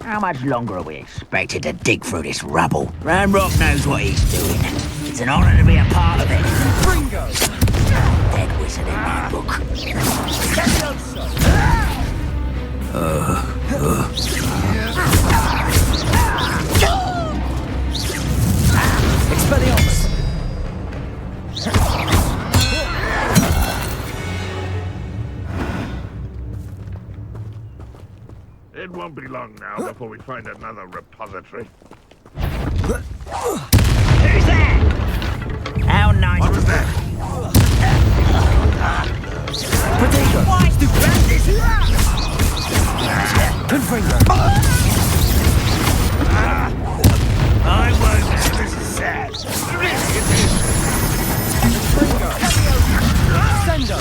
How much longer are we expected to dig through this rubble? Ranrock knows what he's doing. It's an honor to be a part of it. Gringo! Dead wizard in my book. Expelliarmus! It won't be long now before we find another repository. Who's there? How nice. What was that? Potato! Why do this? Confringo! I won't. This is sad. Confringo! Sendo!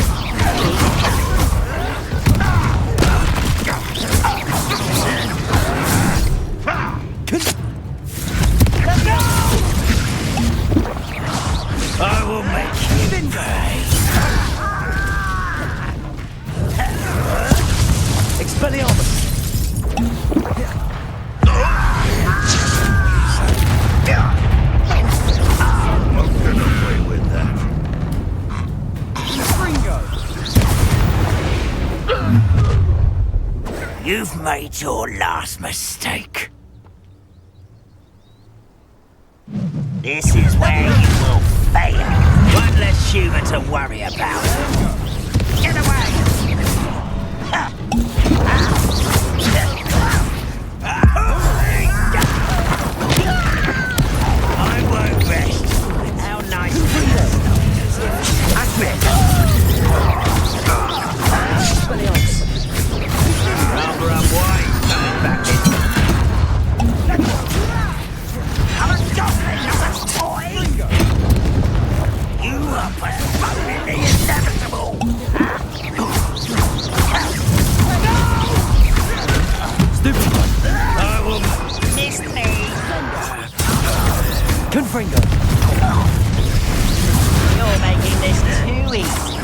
I will make you pay. Expelliarmus! I'll get away with that. Confringo! You've made your last mistake. This is where you will fail. One less human to worry about. Get away! I won't rest. How nice it is. Rather unwise coming back in. I'm a goblin, not a toy! You are postponing the inevitable! Stupid! I will miss me! Confringo! You're making this too easy.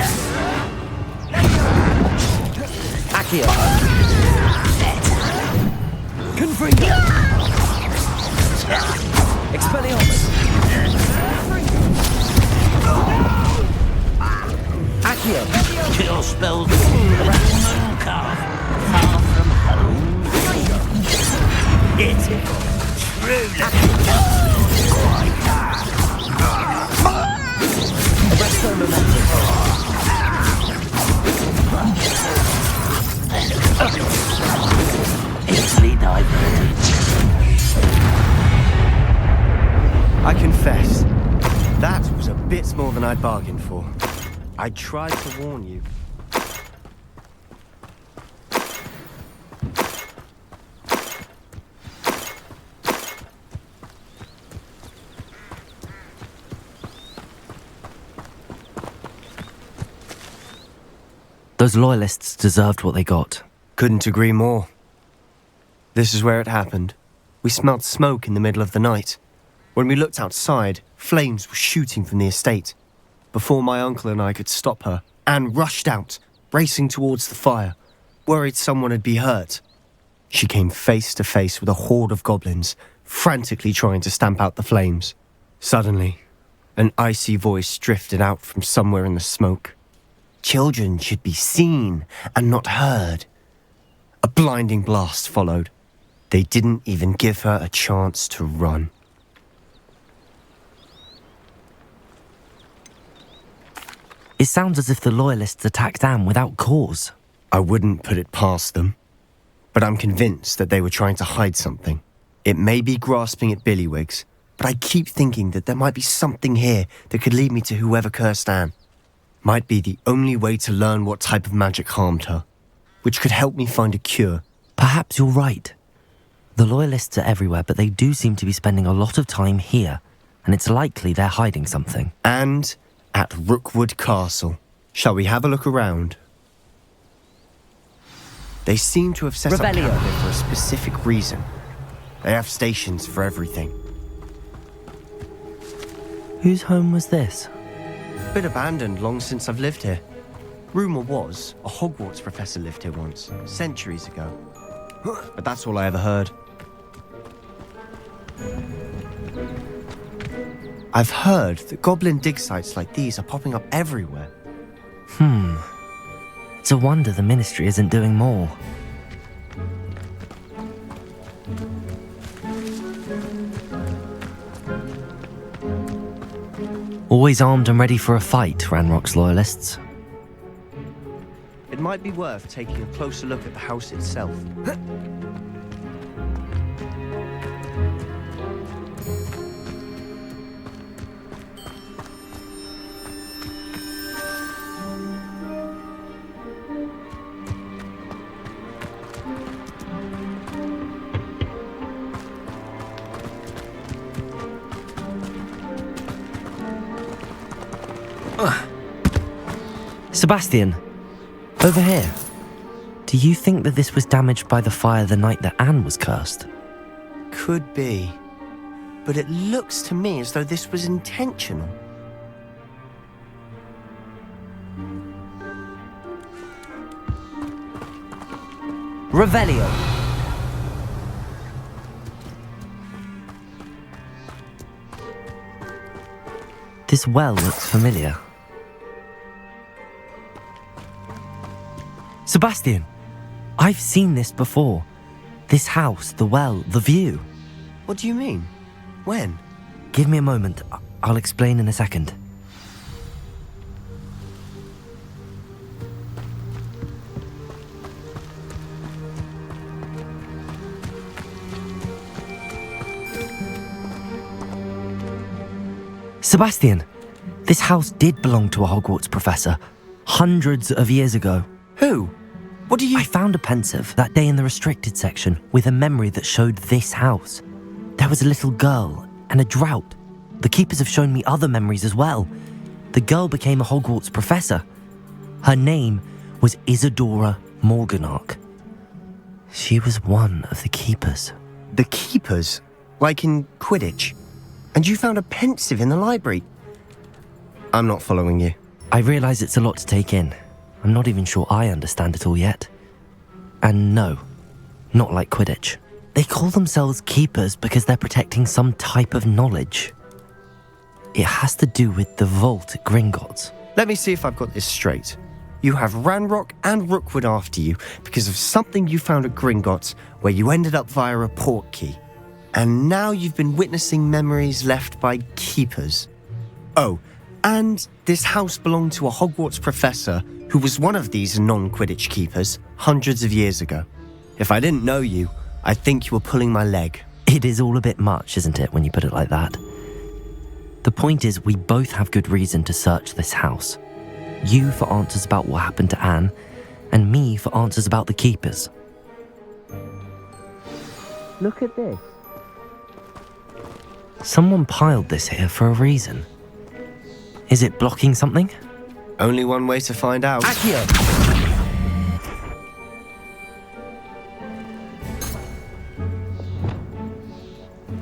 Accio! Confringo! Expelliarmus! Accio! Kill spells moon carve, far from home. Pitiful, truly. Arresto momentum! Easily diverted. I confess, that was a bit more than I'd bargained for. I tried to warn you. Those loyalists deserved what they got. Couldn't agree more. This is where it happened. We smelt smoke in the middle of the night. When we looked outside, flames were shooting from the estate. Before my uncle and I could stop her, Anne rushed out, racing towards the fire, worried someone had been hurt. She came face to face with a horde of goblins, frantically trying to stamp out the flames. Suddenly, an icy voice drifted out from somewhere in the smoke. Children should be seen and not heard. A blinding blast followed. They didn't even give her a chance to run. It sounds as if the loyalists attacked Anne without cause. I wouldn't put it past them, but I'm convinced that they were trying to hide something. It may be grasping at billywigs, but I keep thinking that there might be something here that could lead me to whoever cursed Anne. Might be the only way to learn what type of magic harmed her. which could help me find a cure. Perhaps you're right. The Loyalists are everywhere, but they do seem to be spending a lot of time here, and it's likely they're hiding something. And at Rookwood Castle. Shall we have a look around? They seem to have set up camp here for a specific reason. They have stations for everything. Whose home was this? Been abandoned long since I've lived here. Rumour was a Hogwarts professor lived here once, centuries ago. But that's all I ever heard. I've heard that goblin dig sites like these are popping up everywhere. It's a wonder the Ministry isn't doing more. Always armed and ready for a fight, Ranrock's Loyalists. It might be worth taking a closer look at the house itself. Sebastian, over here. Do you think that this was damaged by the fire the night that Anne was cursed? Could be. But it looks to me as though this was intentional. Revelio. This well looks familiar. Sebastian, I've seen this before. This house, the well, the view. What do you mean? When? Give me a moment. I'll explain in a second. Sebastian, this house did belong to a Hogwarts professor, hundreds of years ago. Who? What do you... I found a pensive that day in the restricted section with a memory that showed this house. There was a little girl and a drought. The keepers have shown me other memories as well. The girl became a Hogwarts professor. Her name was Isadora Morganach. She was one of the keepers. The keepers? Like in Quidditch? And you found a pensive in the library? I'm not following you. I realise it's a lot to take in. I'm not even sure I understand it all yet. And no, not like Quidditch. They call themselves keepers because they're protecting some type of knowledge. It has to do with the vault at Gringotts. Let me see if I've got this straight. You have Ranrock and Rookwood after you because of something you found at Gringotts where you ended up via a portkey. And now you've been witnessing memories left by keepers. Oh, and this house belonged to a Hogwarts professor who was one of these non-Quidditch keepers hundreds of years ago. If I didn't know you, I'd think you were pulling my leg. It is all a bit much, isn't it, when you put it like that? The point is, we both have good reason to search this house. You for answers about what happened to Anne, and me for answers about the keepers. Look at this. Someone piled this here for a reason. Is it blocking something? Only one way to find out. Accio.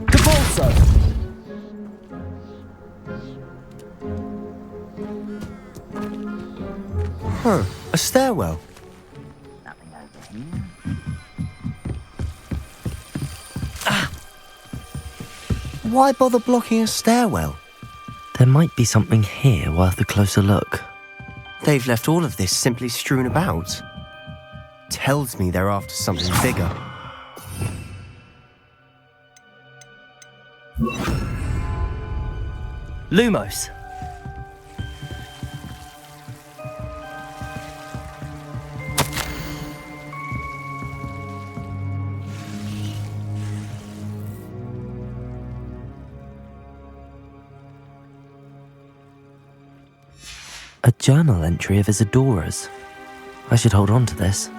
Capolso. Huh, a stairwell. Nothing over here. Why bother blocking a stairwell? There might be something here worth a closer look. They've left all of this simply strewn about. Tells me they're after something bigger. Lumos. A journal entry of Isadora's. I should hold on to this.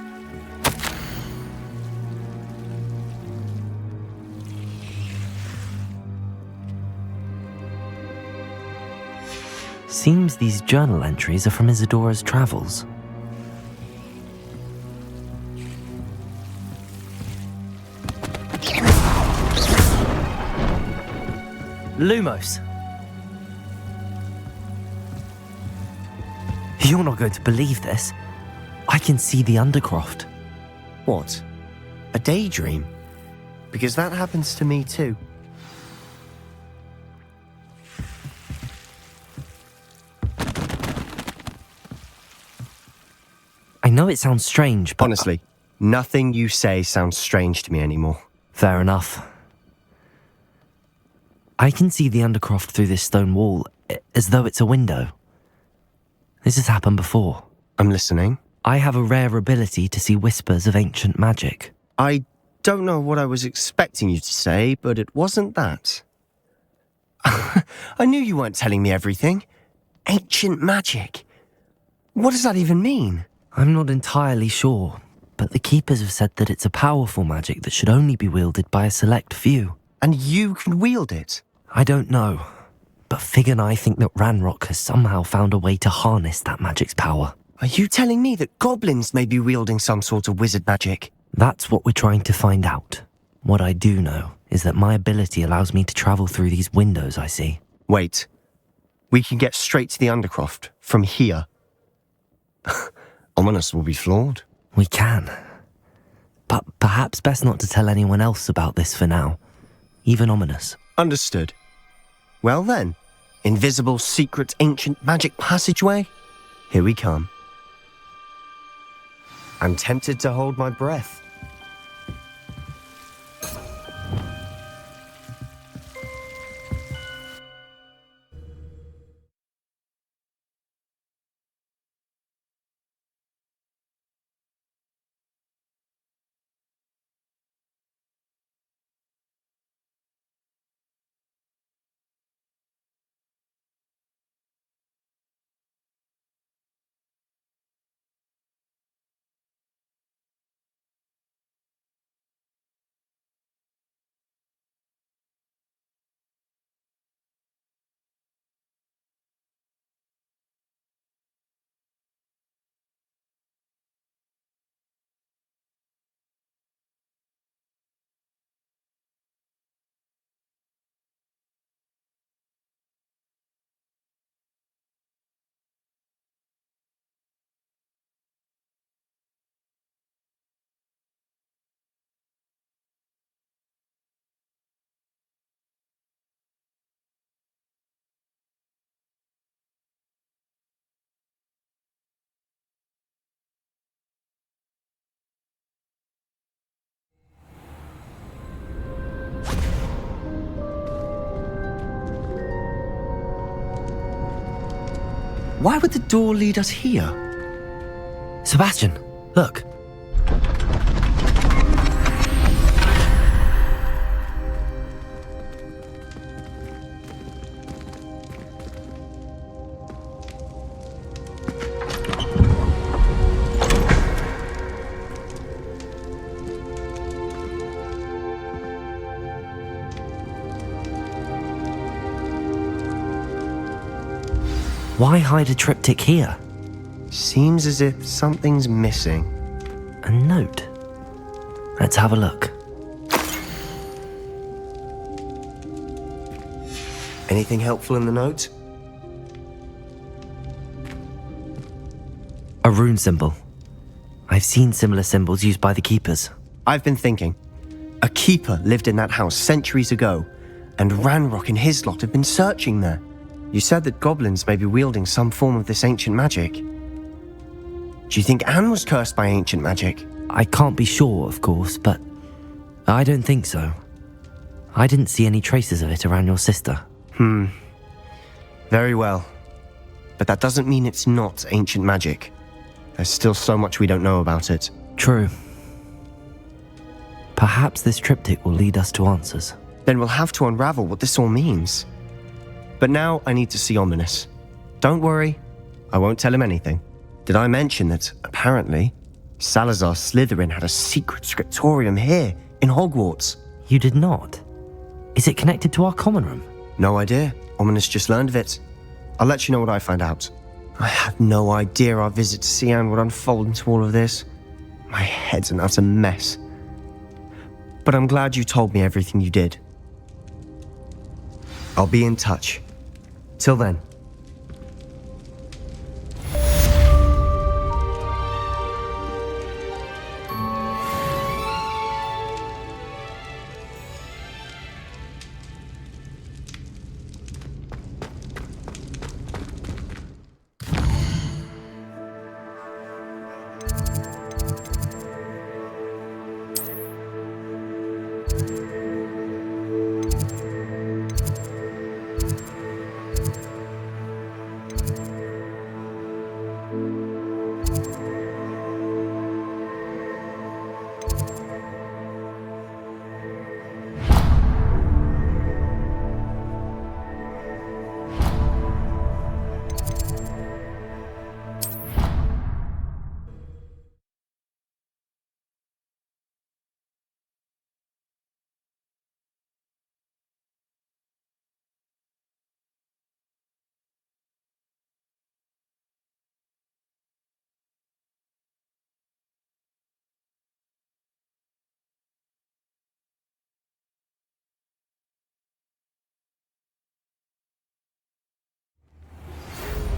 Seems these journal entries are from Isadora's travels. Lumos. You're not going to believe this. I can see the Undercroft. What? A daydream? Because that happens to me too. I know it sounds strange, but... Honestly, nothing you say sounds strange to me anymore. Fair enough. I can see the Undercroft through this stone wall, as though it's a window. This has happened before. I'm listening. I have a rare ability to see whispers of ancient magic. I don't know what I was expecting you to say, but it wasn't that. I knew you weren't telling me everything. Ancient magic. What does that even mean? I'm not entirely sure, but the Keepers have said that it's a powerful magic that should only be wielded by a select few. And you can wield it? I don't know, but Fig and I think that Ranrock has somehow found a way to harness that magic's power. Are you telling me that goblins may be wielding some sort of wizard magic? That's what we're trying to find out. What I do know is that my ability allows me to travel through these windows I see. Wait. We can get straight to the Undercroft from here. Ominous will be floored. We can. But perhaps best not to tell anyone else about this for now. Even Ominous. Understood. Well then, invisible, secret, ancient magic passageway? Here we come. I'm tempted to hold my breath. Why would the door lead us here? Sebastian, look. Why hide a triptych here? Seems as if something's missing. A note. Let's have a look. Anything helpful in the note? A rune symbol. I've seen similar symbols used by the Keepers. I've been thinking. A keeper lived in that house centuries ago, and Ranrock and his lot have been searching there. You said that goblins may be wielding some form of this ancient magic. Do you think Anne was cursed by ancient magic? I can't be sure, of course, but I don't think so. I didn't see any traces of it around your sister. Very well. But that doesn't mean it's not ancient magic. There's still so much we don't know about it. True. Perhaps this triptych will lead us to answers. Then we'll have to unravel what this all means. But now I need to see Ominous. Don't worry, I won't tell him anything. Did I mention that, apparently, Salazar Slytherin had a secret scriptorium here, in Hogwarts? You did not? Is it connected to our common room? No idea. Ominous just learned of it. I'll let you know what I find out. I had no idea our visit to Sian would unfold into all of this. My head's an utter mess. But I'm glad you told me everything you did. I'll be in touch. Till then.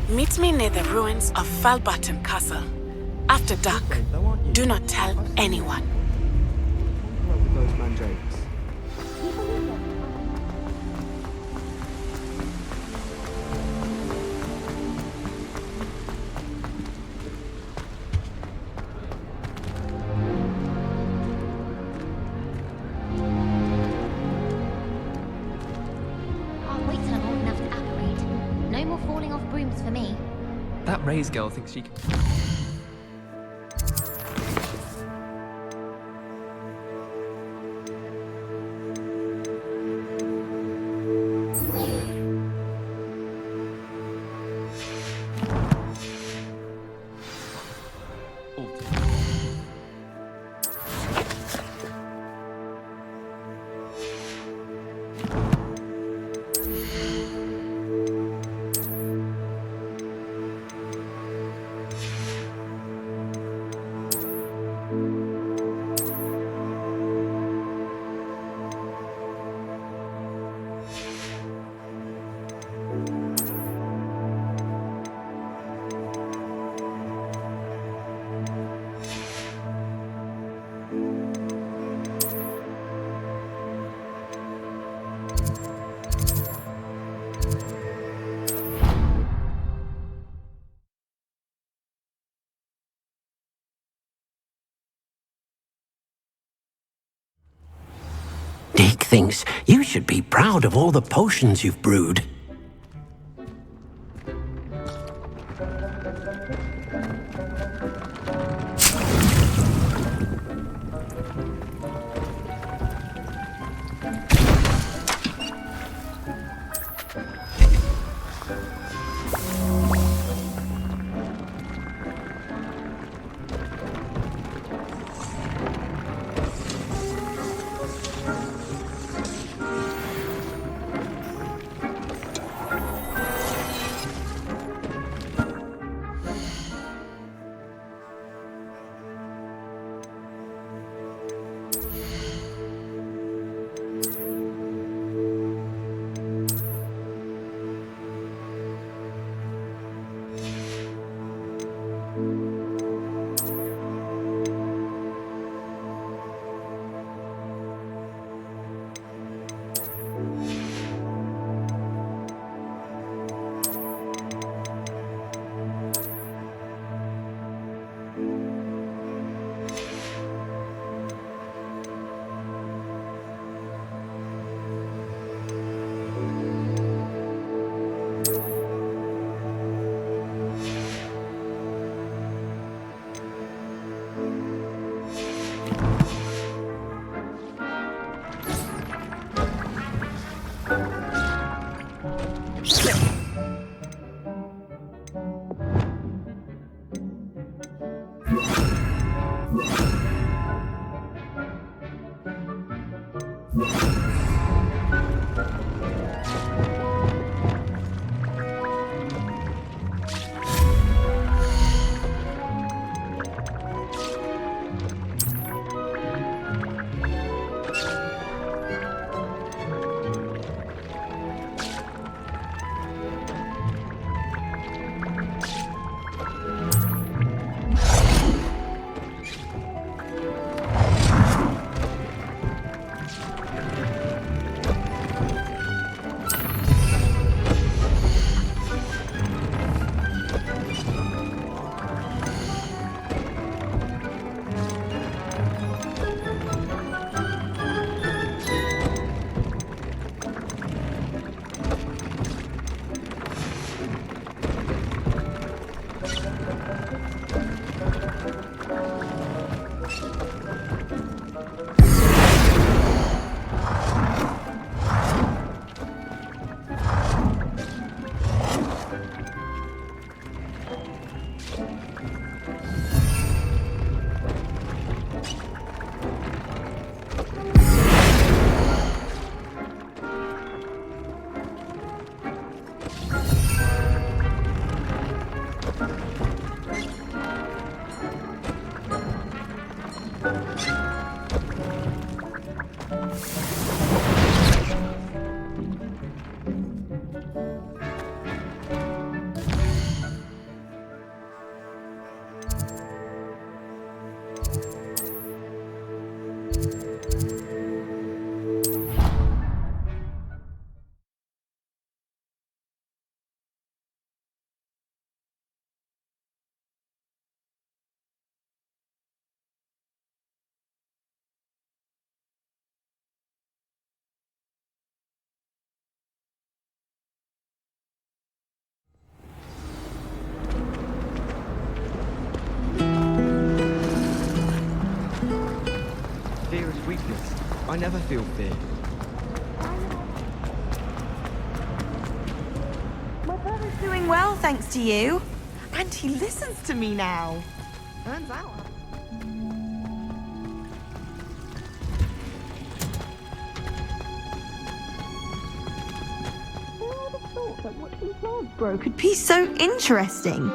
Meet me near the ruins of Falbaton Castle. After dark, do not tell anyone. That Ray's girl thinks she can... Dick thinks you should be proud of all the potions you've brewed. I never feel fear. My brother's doing well, thanks to you. And he listens to me now. Turns out. Who would have thought that watching plants grow could be so interesting?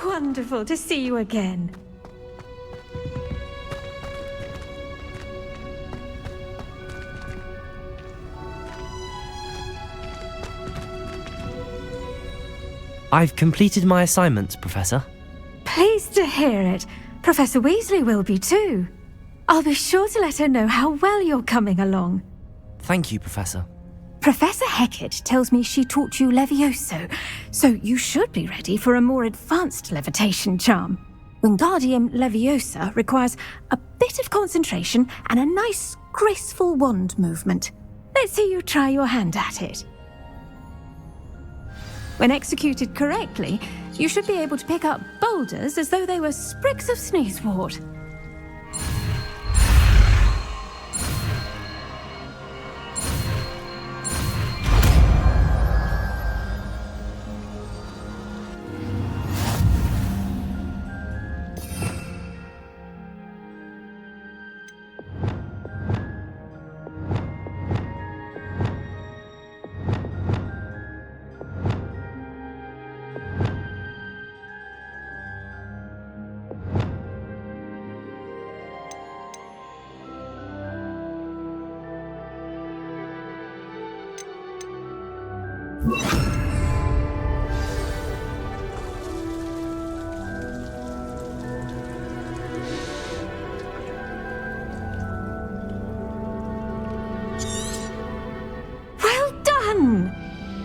Wonderful to see you again. I've completed my assignments, Professor. Pleased to hear it. Professor Weasley will be too. I'll be sure to let her know how well you're coming along. Thank you, Professor. Professor Hecat tells me she taught you Levioso, so you should be ready for a more advanced levitation charm. Wingardium Leviosa requires a bit of concentration and a nice, graceful wand movement. Let's see you try your hand at it. When executed correctly, you should be able to pick up boulders as though they were sprigs of sneezewort.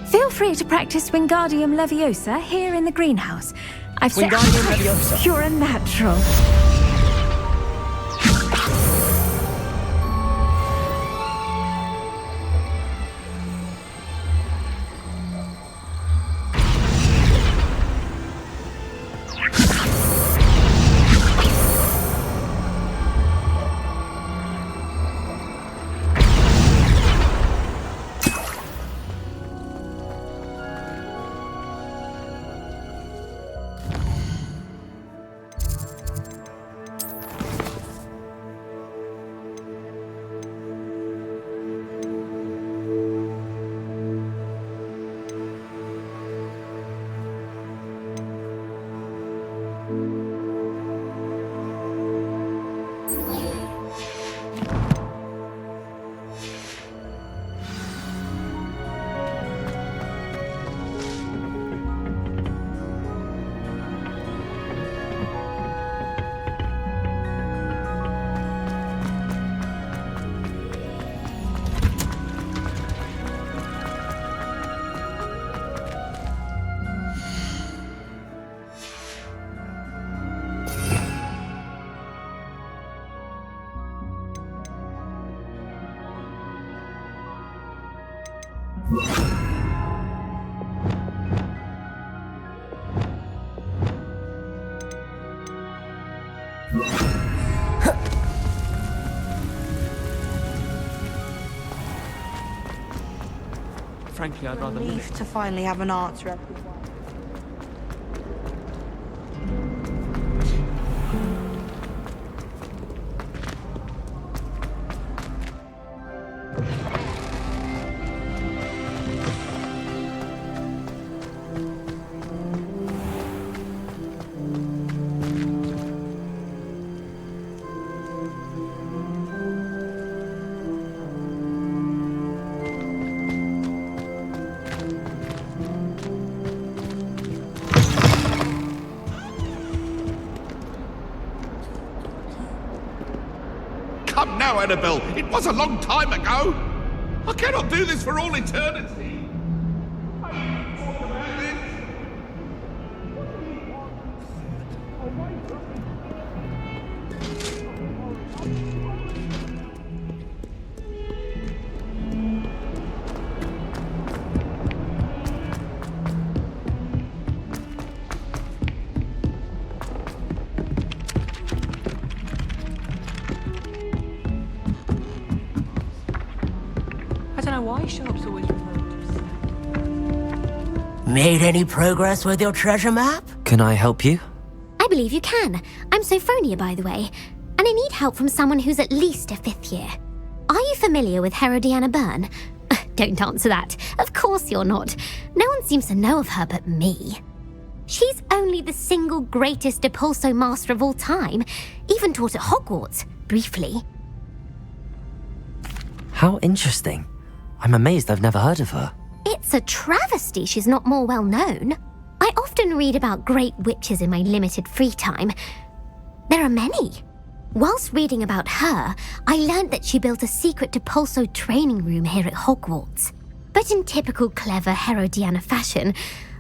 Feel free to practice Wingardium Leviosa here in the greenhouse. Wingardium Leviosa. You're a natural. Frankly, I'd rather Relief to finally have an answer. Come now, Annabelle. It was a long time ago. I cannot do this for all eternity. I need to talk about this. know why sharps always refer to. Made any progress with your treasure map? Can I help you? I believe you can. I'm Sophronia, by the way, and I need help from someone who's at least a 5th year. Are you familiar with Herodiana Byrne? Don't answer that. Of course you're not. No one seems to know of her but me. She's only the single greatest Depulso master of all time, even taught at Hogwarts, briefly. How interesting. I'm amazed I've never heard of her. It's a travesty she's not more well known. I often read about great witches in my limited free time. There are many. Whilst reading about her, I learned that she built a secret Depulso training room here at Hogwarts. But in typical clever Herodiana fashion,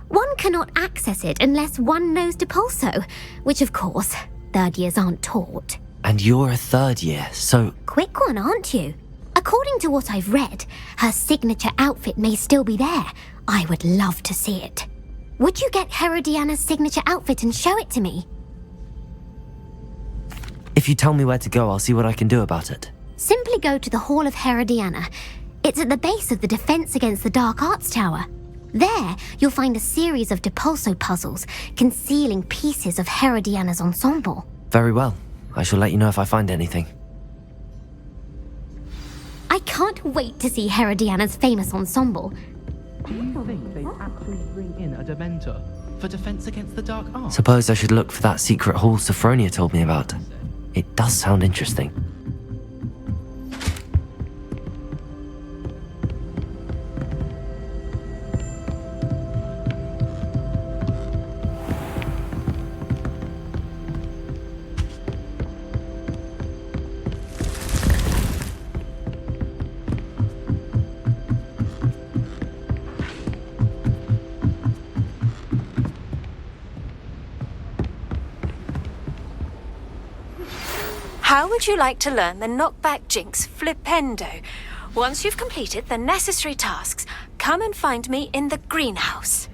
one cannot access it unless one knows Depulso, which of course, 3rd years aren't taught. And you're a 3rd year, so... Quick one, aren't you? According to what I've read, her signature outfit may still be there. I would love to see it. Would you get Herodiana's signature outfit and show it to me? If you tell me where to go, I'll see what I can do about it. Simply go to the Hall of Herodiana. It's at the base of the Defense Against the Dark Arts Tower. There, you'll find a series of Depulso puzzles concealing pieces of Herodiana's ensemble. Very well. I shall let you know if I find anything. I can't wait to see Herodiana's famous ensemble. Do you think they'd actually bring in a Dementor for Defense Against the Dark Arts? Suppose I should look for that secret hall Sophronia told me about. It does sound interesting. How would you like to learn the knockback jinx Flipendo? Once you've completed the necessary tasks, come and find me in the greenhouse.